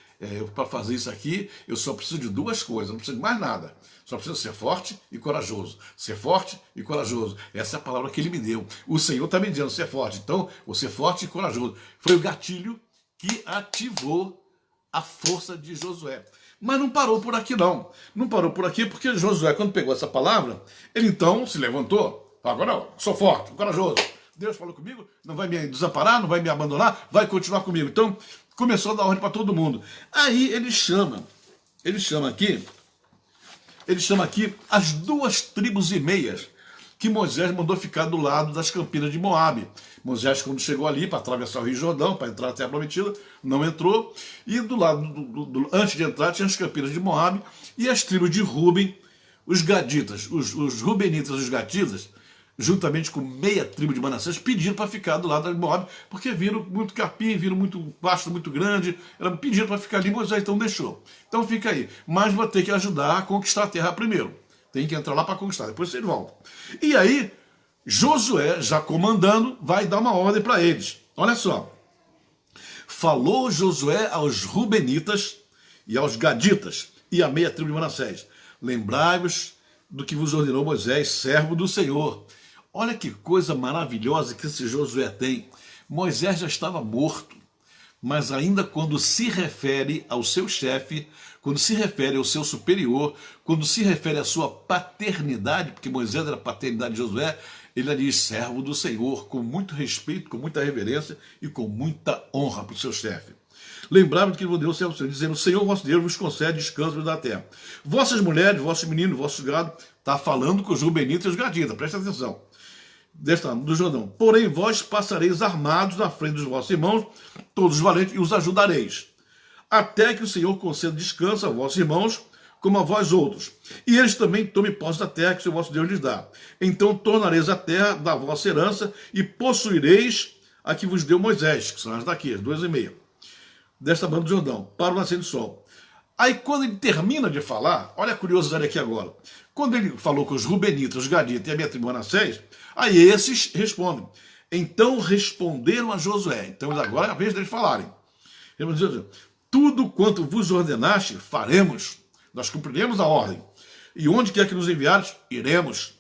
Para fazer isso aqui, eu só preciso de 2 coisas, não preciso de mais nada. Só preciso ser forte e corajoso. Ser forte e corajoso. Essa é a palavra que ele me deu. O Senhor está me dizendo ser forte. Então, vou ser forte e corajoso. Foi o gatilho que ativou a força de Josué. Mas não parou por aqui, não. Não parou por aqui porque Josué, quando pegou essa palavra, ele então se levantou. Agora não, sou forte, corajoso. Deus falou comigo, não vai me desamparar, não vai me abandonar, vai continuar comigo. Então, começou a dar ordem para todo mundo. Aí ele chama aqui as 2 tribos e meias que Moisés mandou ficar do lado das campinas de Moabe. Moisés, quando chegou ali para atravessar o Rio Jordão, para entrar na Terra Prometida, não entrou. E do lado, antes de entrar, tinha as campinas de Moabe e as tribos de Ruben, os gaditas, os rubenitas e os gaditas, juntamente com meia tribo de Manassés, pediram para ficar do lado de Moabe, porque viram muito capim, viram muito pasto muito grande, pediram para ficar ali, Moisés então deixou. Então fica aí. Mas vai ter que ajudar a conquistar a terra primeiro. Tem que entrar lá para conquistar, depois vocês voltam. E aí, Josué, já comandando, vai dar uma ordem para eles. Olha só. Falou Josué aos Rubenitas e aos Gaditas e à meia tribo de Manassés. Lembrai-vos do que vos ordenou Moisés, servo do Senhor. Olha que coisa maravilhosa que esse Josué tem. Moisés já estava morto, mas ainda quando se refere ao seu chefe, quando se refere ao seu superior, quando se refere à sua paternidade, porque Moisés era a paternidade de Josué, ele diz servo do Senhor, com muito respeito, com muita reverência e com muita honra para o seu chefe. Lembrava que Deus servo do Senhor, dizendo: o Senhor vosso Deus vos concede descanso da terra. Vossas mulheres, vossos meninos, vossos gados, está falando com os rubenitas e os gaditas, presta atenção. Do Jordão. Porém, vós passareis armados na frente dos vossos irmãos, todos valentes, e os ajudareis, até que o Senhor conceda descanso a vossos irmãos, como a vós outros. E eles também tomem posse da terra que o Senhor vosso Deus lhes dá. Então tornareis a terra da vossa herança e possuireis a que vos deu Moisés, que são as daqui, as 2:30, desta banda do Jordão, para o nascer do sol. Aí quando ele termina de falar, olha a curiosidade aqui agora. Quando ele falou com os rubenitas, os gaditas e a minha tribo Manassés, aí esses respondem. Então responderam a Josué. Então agora é a vez deles falarem. Tudo quanto vos ordenaste, faremos. Nós cumpriremos a ordem. E onde quer que nos enviares, iremos.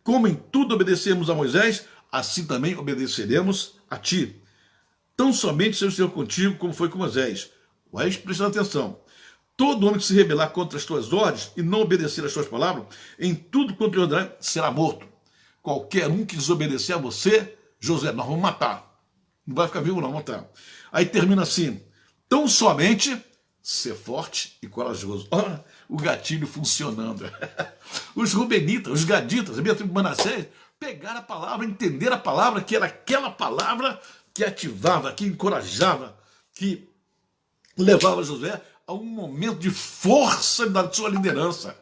Como em tudo obedecemos a Moisés, assim também obedeceremos a ti. Tão somente seja o Senhor contigo, como foi com Moisés. Vai prestando atenção. Todo homem que se rebelar contra as tuas ordens e não obedecer às tuas palavras, em tudo quanto te ordenar, será morto. Qualquer um que desobedecer a você, Josué, nós vamos matar. Não vai ficar vivo, não, vamos matar. Aí termina assim: tão somente ser forte e corajoso. Olha o gatilho funcionando. Os rubenitas, os gaditas, a minha tribo Manassés, pegaram a palavra, entenderam a palavra, que era aquela palavra que ativava, que encorajava, que levava Josué a um momento de força da sua liderança.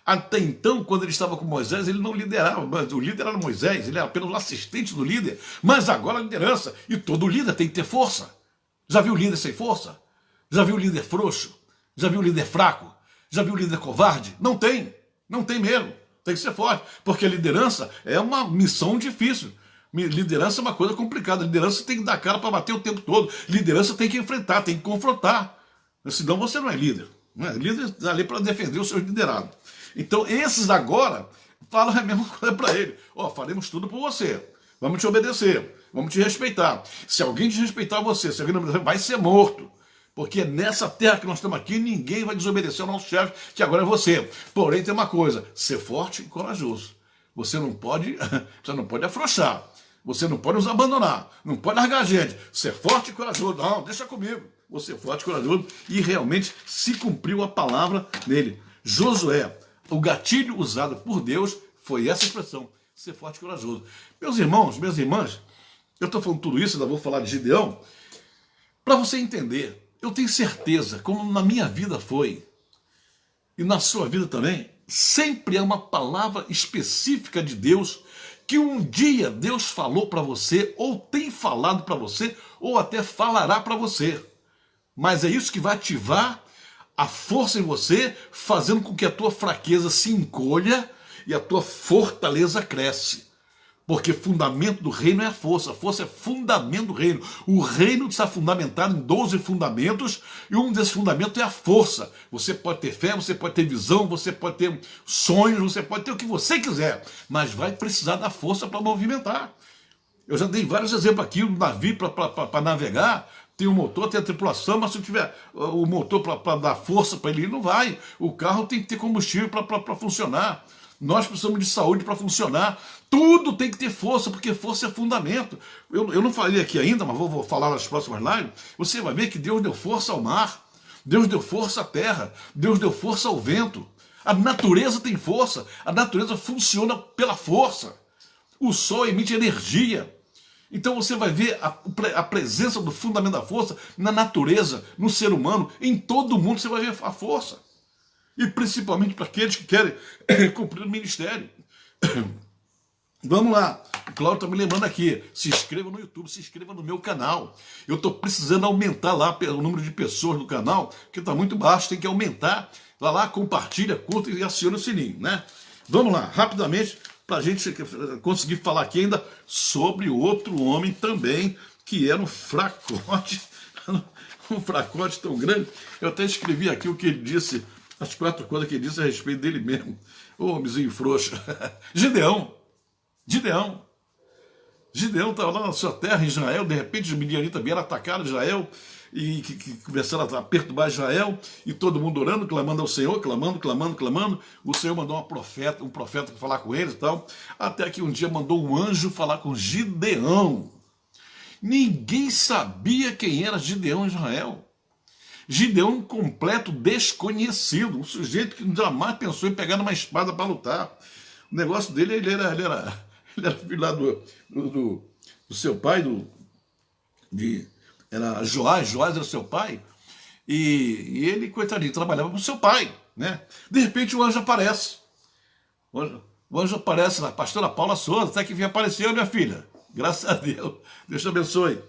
Até então, quando ele estava com Moisés, ele não liderava, mas o líder era Moisés, ele era apenas o assistente do líder, mas agora a liderança, e todo líder tem que ter força. Já viu líder sem força? Já viu líder frouxo? Já viu líder fraco? Já viu líder covarde? Não tem mesmo, tem que ser forte, porque a liderança é uma missão difícil. Liderança é uma coisa complicada, liderança tem que dar cara para bater o tempo todo, liderança tem que enfrentar, tem que confrontar. Senão você não é líder. Não é? Líder está ali para defender os seus liderados. Então esses agora falam a mesma coisa para ele. Faremos tudo por você. Vamos te obedecer. Vamos te respeitar. Se alguém desrespeitar você, se alguém não obedecer, vai ser morto. Porque nessa terra que nós estamos aqui, ninguém vai desobedecer ao nosso chefe, que agora é você. Porém, tem uma coisa: ser forte e corajoso. Você não pode afrouxar. Você não pode nos abandonar. Não pode largar a gente. Ser forte e corajoso. Não, deixa comigo. Você é forte e corajoso, e realmente se cumpriu a palavra nele. Josué, o gatilho usado por Deus foi essa expressão: ser forte e corajoso. Meus irmãos, minhas irmãs, eu estou falando tudo isso, ainda vou falar de Gideão, para você entender. Eu tenho certeza, como na minha vida foi, e na sua vida também, sempre é uma palavra específica de Deus, que um dia Deus falou para você, ou tem falado para você, ou até falará para você. Mas é isso que vai ativar a força em você, fazendo com que a tua fraqueza se encolha e a tua fortaleza cresce. Porque fundamento do reino é a força é fundamento do reino. O reino está fundamentado em 12 fundamentos, e um desses fundamentos é a força. Você pode ter fé, você pode ter visão, você pode ter sonhos, você pode ter o que você quiser, mas vai precisar da força para movimentar. Eu já dei vários exemplos aqui: o navio para navegar, tem o motor, tem a tripulação, mas se não tiver o motor para dar força para ele, não vai. O carro tem que ter combustível para funcionar. Nós precisamos de saúde para funcionar. Tudo tem que ter força, porque força é fundamento. Eu não falei aqui ainda, mas vou falar nas próximas lives. Você vai ver que Deus deu força ao mar, Deus deu força à terra, Deus deu força ao vento. A natureza tem força, a natureza funciona pela força. O sol emite energia. Então você vai ver a presença do fundamento da força na natureza, no ser humano, em todo mundo você vai ver a força. E principalmente para aqueles que querem cumprir o ministério. Vamos lá, o Cláudio está me lembrando aqui: se inscreva no YouTube, se inscreva no meu canal. Eu estou precisando aumentar lá o número de pessoas no canal, que está muito baixo, tem que aumentar. Vai lá, compartilha, curta e aciona o sininho, né? Vamos lá, rapidamente, para a gente conseguir falar aqui ainda sobre outro homem também, que era um fracote, um fracote tão grande. Eu até escrevi aqui o que ele disse, as 4 coisas que ele disse a respeito dele mesmo. Ô, homenzinho frouxo. Gideão. Gideão. Gideão estava lá na sua terra, em Israel, de repente os midianitas vieram atacar Israel e que começaram a perturbar Israel, e todo mundo orando, clamando ao Senhor, clamando. O Senhor mandou um profeta para falar com eles e tal, até que um dia mandou um anjo falar com Gideão. Ninguém sabia quem era Gideão em Israel. Gideão, um completo desconhecido, um sujeito que jamais pensou em pegar numa espada para lutar. O negócio dele, ele era filho lá do seu pai, era Joás era seu pai, e ele, coitadinho, trabalhava com seu pai, né? De repente o anjo aparece. O anjo aparece na pastora Paula Souza, até que vinha aparecer, minha filha. Graças a Deus. Deus te abençoe.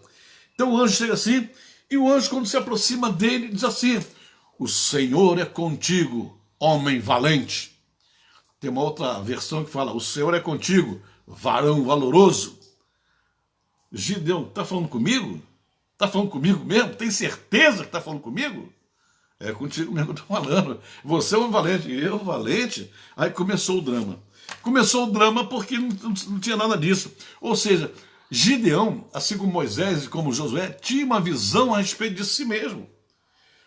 Então o anjo chega assim, e o anjo, quando se aproxima dele, diz assim: o Senhor é contigo, homem valente. Tem uma outra versão que fala: o Senhor é contigo, varão valoroso. Gideão, está falando comigo? Está falando comigo mesmo? Tem certeza que está falando comigo? É contigo mesmo que eu estou falando. Você é um valente, eu valente. Aí começou o drama. Começou o drama porque não tinha nada disso. Ou seja, Gideão, assim como Moisés e como Josué, tinha uma visão a respeito de si mesmo.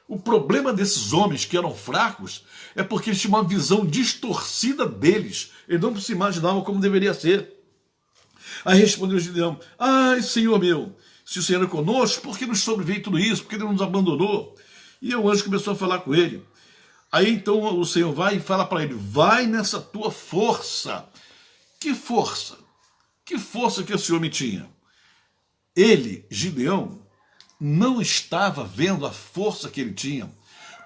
O problema desses homens que eram fracos é porque eles tinham uma visão distorcida deles. Eles não se imaginavam como deveria ser. Aí respondeu Gideão: ai, Senhor meu, se o Senhor é conosco, por que nos sobreveio tudo isso? Por que ele nos abandonou? E o anjo começou a falar com ele. Aí então o Senhor vai e fala para ele: vai nessa tua força. Que força? Que força que esse homem tinha? Ele, Gideão, não estava vendo a força que ele tinha.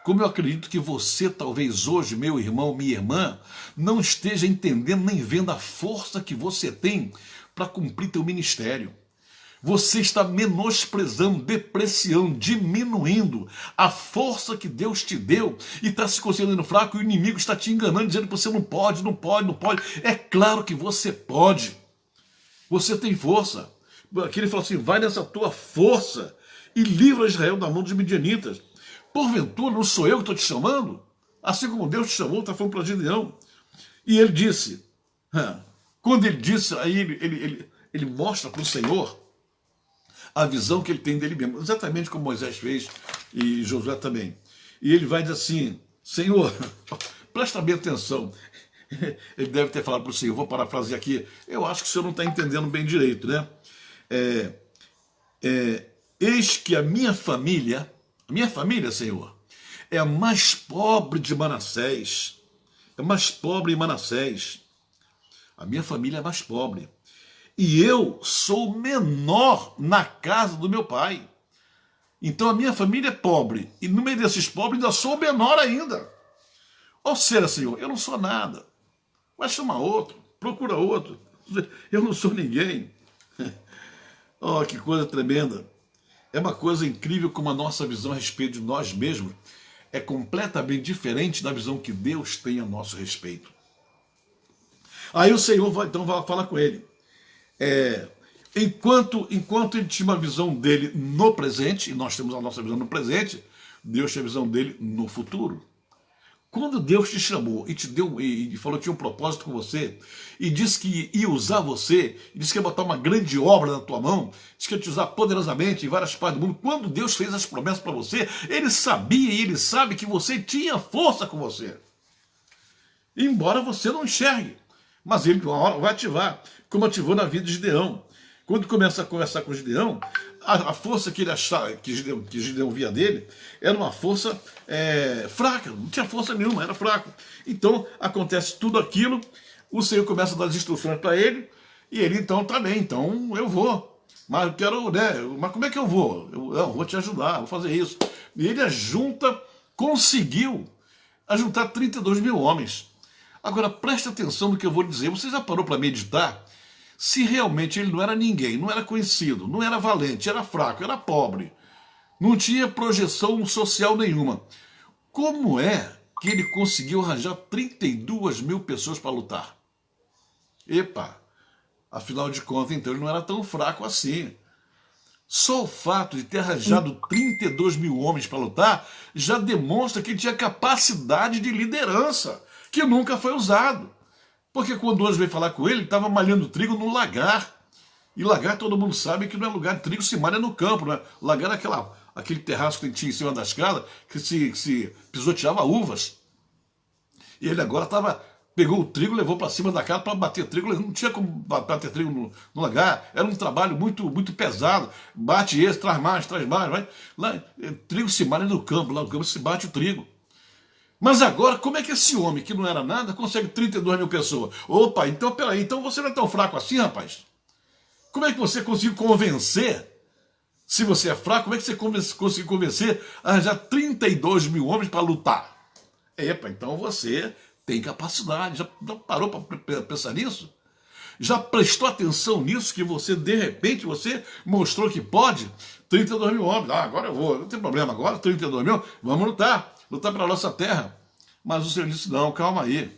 Como eu acredito que você, talvez hoje, meu irmão, minha irmã, não esteja entendendo nem vendo a força que você tem para cumprir teu ministério. Você está menosprezando, depreciando, diminuindo a força que Deus te deu e está se considerando fraco, e o inimigo está te enganando, dizendo que você não pode. É claro que você pode. Você tem força. Aqui ele falou assim: vai nessa tua força e livra Israel da mão dos midianitas. Porventura não sou eu que estou te chamando? Assim como Deus te chamou, está falando para Gideão. E ele disse, quando ele disse, aí ele mostra para o Senhor a visão que ele tem dele mesmo, exatamente como Moisés fez e Josué também. E ele vai dizer assim: Senhor, presta bem atenção. Ele deve ter falado para o Senhor, vou parafrasear aqui, eu acho que o Senhor não está entendendo bem direito, né? Eis que a minha família, Senhor, é a mais pobre de Manassés. É mais pobre em Manassés. A minha família é mais pobre. E eu sou menor na casa do meu pai. Então a minha família é pobre. E no meio desses pobres ainda sou menor ainda. Ou seja, Senhor, eu não sou nada. Vai chamar outro, procura outro. Eu não sou ninguém. Oh, que coisa tremenda. É uma coisa incrível como a nossa visão a respeito de nós mesmos é completamente diferente da visão que Deus tem a nosso respeito. Aí o Senhor vai falar com ele. Enquanto ele tinha uma visão dele no presente, e nós temos a nossa visão no presente, Deus tinha a visão dele no futuro. Quando Deus te chamou e te deu e falou que tinha um propósito com você, e disse que ia usar você, e disse que ia botar uma grande obra na tua mão, disse que ia te usar poderosamente em várias partes do mundo, quando Deus fez as promessas para você, ele sabia e ele sabe que você tinha força com você. Embora você não enxergue, mas ele uma hora vai ativar, como ativou na vida de Gideão. Quando começa a conversar com Gideão, a força que ele achava, que Gideão via dele, era uma força fraca, não tinha força nenhuma, era fraco. Então acontece tudo aquilo, o Senhor começa a dar as instruções para ele, e ele então tá bem, então eu vou. Mas eu quero, né? Mas como é que eu vou? Eu vou te ajudar, vou fazer isso. E ele conseguiu ajuntar 32 mil homens. Agora preste atenção no que eu vou dizer. Você já parou para meditar? Se realmente ele não era ninguém, não era conhecido, não era valente, era fraco, era pobre, não tinha projeção social nenhuma, como é que ele conseguiu arranjar 32 mil pessoas para lutar? Epa, afinal de contas, então ele não era tão fraco assim. Só o fato de ter arranjado 32 mil homens para lutar já demonstra que ele tinha capacidade de liderança, que nunca foi usado. Porque quando hoje veio falar com ele estava malhando trigo no lagar. E lagar todo mundo sabe que não é lugar de trigo, se malha no campo, né? Lagar é aquele terraço que tinha em cima da escada que se pisoteava uvas. E ele agora pegou o trigo, levou para cima da casa para bater trigo. Não tinha como bater trigo no lagar. Era um trabalho muito, muito pesado. Bate esse, traz mais. Vai. Lá, trigo se malha no campo, lá no campo se bate o trigo. Mas agora, como é que esse homem, que não era nada, consegue 32 mil pessoas? Opa, então peraí, então você não é tão fraco assim, rapaz? Como é que você conseguiu convencer? Se você é fraco, como é que você conseguiu convencer a arranjar 32 mil homens para lutar? Epa, então você tem capacidade. Já parou para pensar nisso? Já prestou atenção nisso que você, de repente, você mostrou que pode? 32 mil homens. Ah, agora eu vou, não tem problema. Agora 32 mil, vamos lutar. Lutar pela nossa terra. Mas o Senhor disse, não, calma aí.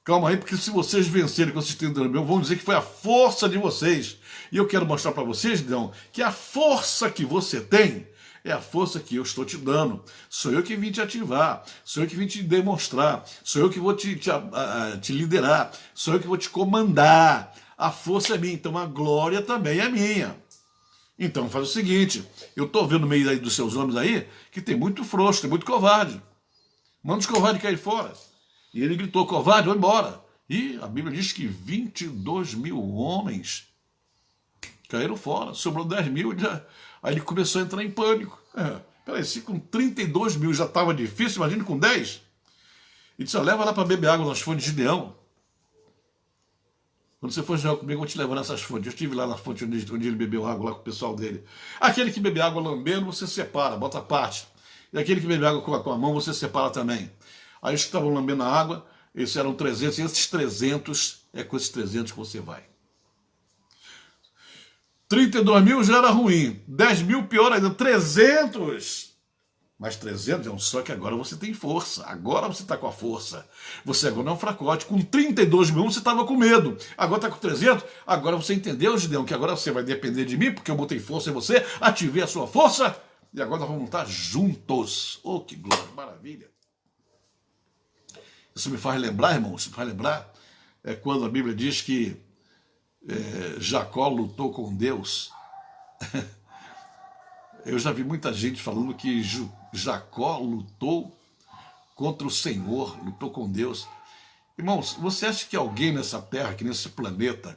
Calma aí, porque se vocês vencerem com esses 32 mil, vão dizer que foi a força de vocês. E eu quero mostrar para vocês, Gideão, que a força que você tem é a força que eu estou te dando. Sou eu que vim te ativar, sou eu que vim te demonstrar, sou eu que vou te liderar, sou eu que vou te comandar. A força é minha, então a glória também é minha. Então faz o seguinte, eu estou vendo no meio aí dos seus homens aí que tem muito frouxo, tem muito covarde. Manda os covardes cair fora. E ele gritou, covarde, vai embora. E a Bíblia diz que 22 mil homens caíram fora, sobrou 10 mil, aí ele começou a entrar em pânico. Peraí, se com 32 mil já estava difícil, imagine com 10. E disse, leva lá para beber água nas fontes de Gideão. Quando você for jogar comigo, eu vou te levar nessas fontes. Eu estive lá na fonte onde ele bebeu água lá com o pessoal dele. Aquele que bebe água lambendo, você separa, bota a parte. E aquele que bebe água com a mão, você separa também. Aí os que estavam lambendo a água, esses eram 300, e esses 300, é com esses 300 que você vai. 32 mil já era ruim, 10 mil pior ainda, 300. Mas 300 é um só que agora você tem força, agora você está com a força. Você agora não é um fracote, com 32 mil você estava com medo, agora está com 300, agora você entendeu, Gideão, que agora você vai depender de mim, porque eu botei força em você, ativei a sua força, e agora nós vamos estar juntos. Oh, que glória, maravilha. Isso me faz lembrar, irmão, isso me faz lembrar, quando a Bíblia diz que Jacó lutou com Deus. Eu já vi muita gente falando que Jacó lutou contra o Senhor, lutou com Deus. Irmãos, você acha que alguém nessa terra, aqui nesse planeta,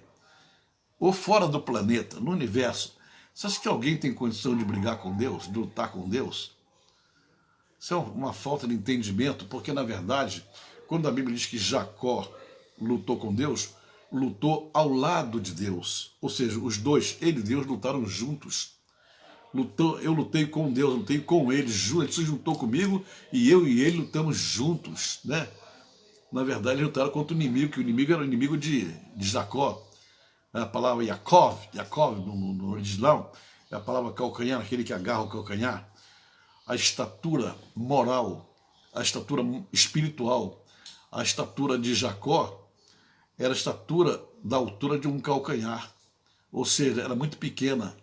ou fora do planeta, no universo, você acha que alguém tem condição de brigar com Deus, de lutar com Deus? Isso é uma falta de entendimento, porque na verdade, quando a Bíblia diz que Jacó lutou com Deus, lutou ao lado de Deus. Ou seja, os dois, ele e Deus, lutaram juntos. Eu lutei com Deus, lutei com ele, ele se juntou comigo e eu e ele lutamos juntos, né? Na verdade, eles lutaram contra o inimigo, que o inimigo era o inimigo de Jacó. A palavra Yaakov no original, é a palavra calcanhar, aquele que agarra o calcanhar. A estatura moral, a estatura espiritual, a estatura de Jacó era a estatura da altura de um calcanhar, ou seja, era muito pequena.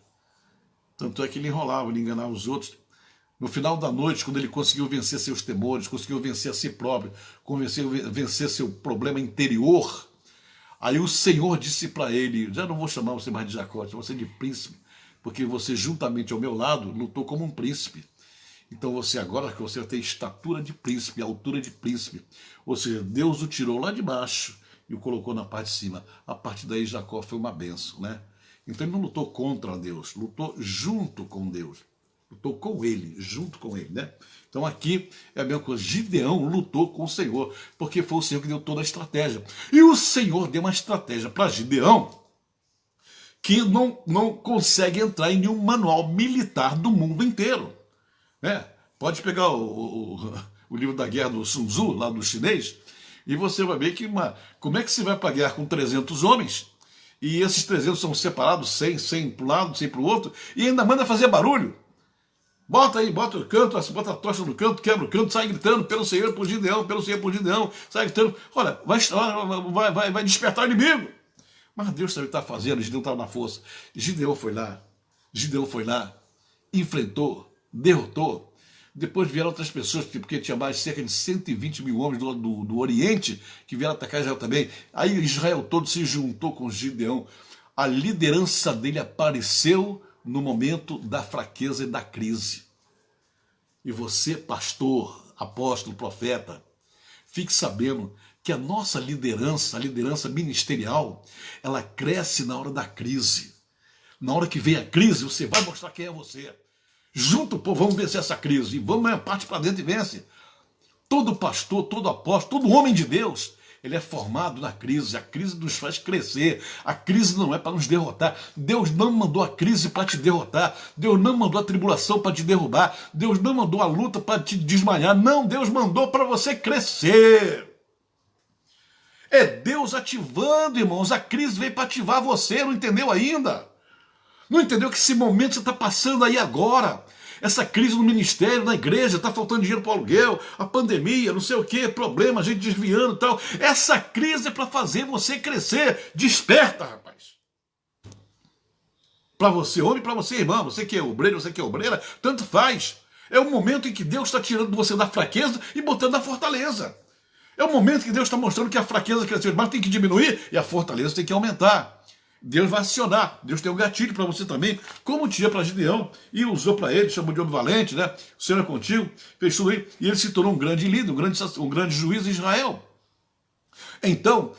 Tanto é que ele enrolava, ele enganava os outros. No final da noite, quando ele conseguiu vencer seus temores, conseguiu vencer a si próprio, conseguiu vencer seu problema interior, aí o Senhor disse para ele, já não vou chamar você mais de Jacó, vou você de príncipe, porque você juntamente ao meu lado lutou como um príncipe. Então você agora que você tem estatura de príncipe, altura de príncipe, ou seja, Deus o tirou lá de baixo e o colocou na parte de cima. A partir daí Jacó foi uma bênção, né? Então ele não lutou contra Deus, lutou junto com Deus. Lutou com ele, junto com ele, né? Então aqui é a mesma coisa. Gideão lutou com o Senhor, porque foi o Senhor que deu toda a estratégia. E o Senhor deu uma estratégia para Gideão que não consegue entrar em nenhum manual militar do mundo inteiro. Né? Pode pegar o livro da guerra do Sun Tzu, lá do chinês, e você vai ver que como é que se vai para a guerra com 300 homens, e esses 300 são separados, 100 para um lado, 100 para o outro, e ainda manda fazer barulho. Bota aí, bota o canto, bota a tocha no canto, quebra o canto, sai gritando, pelo Senhor por Gideão, pelo Senhor por Gideão, sai gritando, olha, vai despertar o inimigo. Mas Deus também está fazendo, Gideão estava na força. Gideão foi lá, enfrentou, derrotou. Depois vieram outras pessoas, porque tinha mais cerca de 120 mil homens do Oriente que vieram atacar Israel também. Aí Israel todo se juntou com Gideão. A liderança dele apareceu no momento da fraqueza e da crise. E você, pastor, apóstolo, profeta, fique sabendo que a nossa liderança, a liderança ministerial, ela cresce na hora da crise. Na hora que vem a crise, você vai mostrar quem é você. Junto, pô, vamos vencer essa crise. E vamos, parte para dentro e vence. Todo pastor, todo apóstolo, todo homem de Deus, ele é formado na crise. A crise nos faz crescer. A crise não é para nos derrotar. Deus não mandou a crise para te derrotar. Deus não mandou a tribulação para te derrubar. Deus não mandou a luta para te desmaiar. Não, Deus mandou para você crescer. É Deus ativando, irmãos. A crise veio para ativar você, não entendeu ainda? Não entendeu que esse momento você está passando aí agora? Essa crise no ministério, na igreja, está faltando dinheiro para o aluguel, a pandemia, não sei o que, problema, a gente desviando e tal. Essa crise é para fazer você crescer. Desperta, rapaz. Para você, homem, para você, irmã, você que é obreiro, você que é obreira, tanto faz. É o momento em que Deus está tirando você da fraqueza e botando na fortaleza. É o momento que Deus está mostrando que a fraqueza cresceu, mas tem que diminuir e a fortaleza tem que aumentar. Deus vai acionar, Deus tem um gatilho para você também, como tinha para Gideão, e usou para ele, chamou de homem valente, né? O Senhor é contigo, fez tudo aí, e ele se tornou um grande líder, um grande juiz de Israel. Então,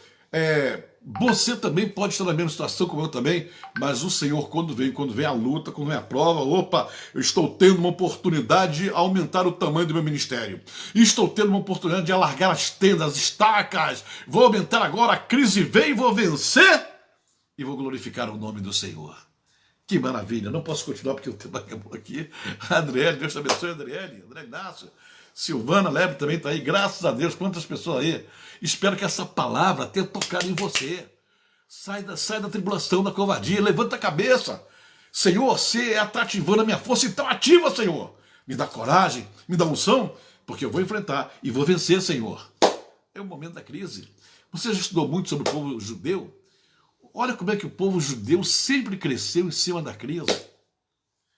você também pode estar na mesma situação como eu também, mas o Senhor, quando vem a luta, quando vem a prova, opa, eu estou tendo uma oportunidade de aumentar o tamanho do meu ministério. Estou tendo uma oportunidade de alargar as tendas, as estacas. Vou aumentar agora, a crise vem e vou vencer e vou glorificar o nome do Senhor. Que maravilha, não posso continuar porque o tempo acabou aqui. Adriele, Deus te abençoe, Adriele, André Inácio, Silvana Leve também está aí, graças a Deus, quantas pessoas aí. Espero que essa palavra tenha tocado em você. Sai da tribulação, da covardia, levanta a cabeça. Senhor, você está ativando a minha força, então ativa, Senhor. Me dá coragem, me dá unção, porque eu vou enfrentar e vou vencer, Senhor. É o momento da crise. Você já estudou muito sobre o povo judeu? Olha como é que o povo judeu sempre cresceu em cima da crise.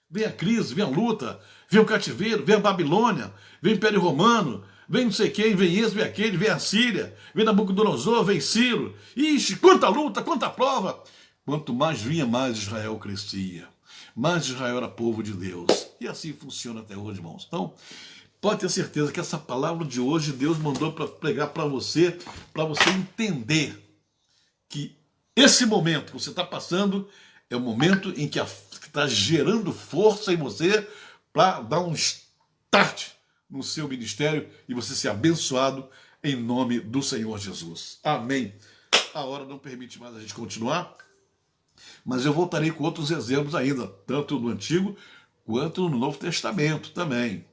Vem a crise, vem a luta, vem o cativeiro, vem a Babilônia, vem o Império Romano, vem não sei quem, vem esse, vem aquele, vem a Síria, vem Nabucodonosor, vem Ciro. Ixi, quanta luta, quanta prova. Quanto mais vinha, mais Israel crescia. Mais Israel era povo de Deus. E assim funciona até hoje, irmãos. Então, pode ter certeza que essa palavra de hoje Deus mandou para pregar para você entender que esse momento que você está passando é o momento em que está gerando força em você para dar um start no seu ministério e você ser abençoado em nome do Senhor Jesus. Amém. A hora não permite mais a gente continuar, mas eu voltarei com outros exemplos ainda, tanto no Antigo quanto no Novo Testamento também.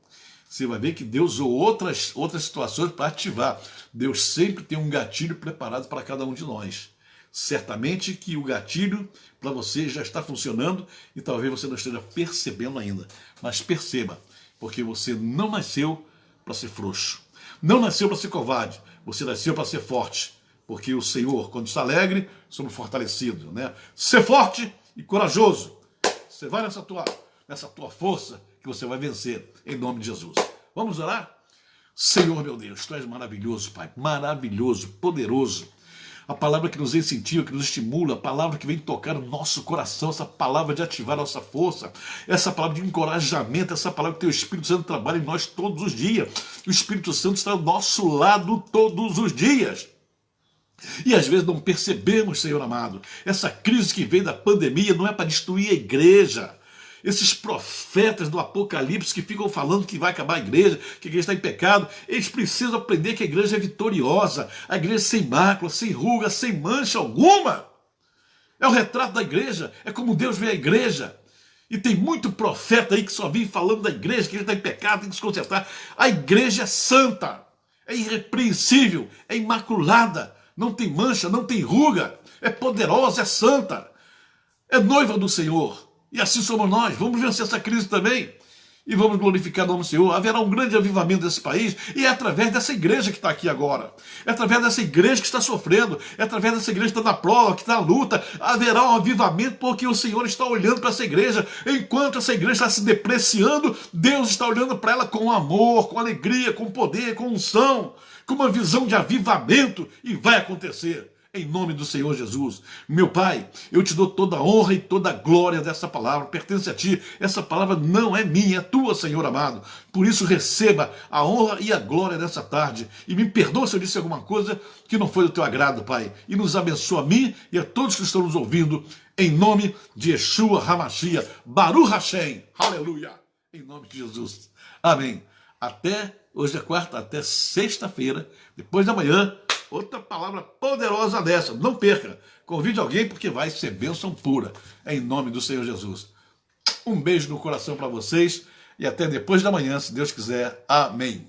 Você vai ver que Deus usou outras situações para ativar. Deus sempre tem um gatilho preparado para cada um de nós. Certamente que o gatilho para você já está funcionando e talvez você não esteja percebendo ainda. Mas perceba, porque você não nasceu para ser frouxo. Não nasceu para ser covarde. Você nasceu para ser forte. Porque o Senhor, quando está alegre, somos fortalecidos, né? Ser forte e corajoso. Você vai nessa tua força que você vai vencer em nome de Jesus. Vamos orar? Senhor meu Deus, Tu és maravilhoso, Pai. Maravilhoso, poderoso. A palavra que nos incentiva, que nos estimula, a palavra que vem tocar o nosso coração, essa palavra de ativar a nossa força, essa palavra de encorajamento, essa palavra que Teu Espírito Santo trabalha em nós todos os dias. O Espírito Santo está ao nosso lado todos os dias. E às vezes não percebemos, Senhor amado, essa crise que vem da pandemia não é para destruir a igreja. Esses profetas do Apocalipse que ficam falando que vai acabar a igreja, que a igreja está em pecado, eles precisam aprender que a igreja é vitoriosa, a igreja sem mácula, sem ruga, sem mancha alguma. É o retrato da igreja, é como Deus vê a igreja. E tem muito profeta aí que só vive falando da igreja, que a igreja está em pecado, tem que se consertar. A igreja é santa, é irrepreensível, é imaculada, não tem mancha, não tem ruga, é poderosa, é santa, é noiva do Senhor. E assim somos nós, vamos vencer essa crise também. e vamos glorificar o nome do Senhor. Haverá um grande avivamento desse país, e é através dessa igreja que está aqui agora. É através dessa igreja que está sofrendo, é através dessa igreja que está na prova, que está na luta. Haverá um avivamento porque o Senhor está olhando para essa igreja. Enquanto essa igreja está se depreciando, Deus está olhando para ela com amor, com alegria, com poder, com unção, com uma visão de avivamento, e vai acontecer. Em nome do Senhor Jesus. Meu Pai, eu te dou toda a honra e toda a glória dessa palavra, pertence a ti. Essa palavra não é minha, é tua, Senhor amado. Por isso receba a honra e a glória dessa tarde. E me perdoa se eu disse alguma coisa que não foi do teu agrado, Pai. E nos abençoa a mim e a todos que estão nos ouvindo, em nome de Yeshua HaMashiach, Baruch Hashem, aleluia, em nome de Jesus. Amém. Hoje é quarta, até sexta-feira, depois da manhã, outra palavra poderosa dessa. Não perca. Convide alguém porque vai ser bênção pura. Em nome do Senhor Jesus. Um beijo no coração para vocês e até depois da manhã, se Deus quiser. Amém.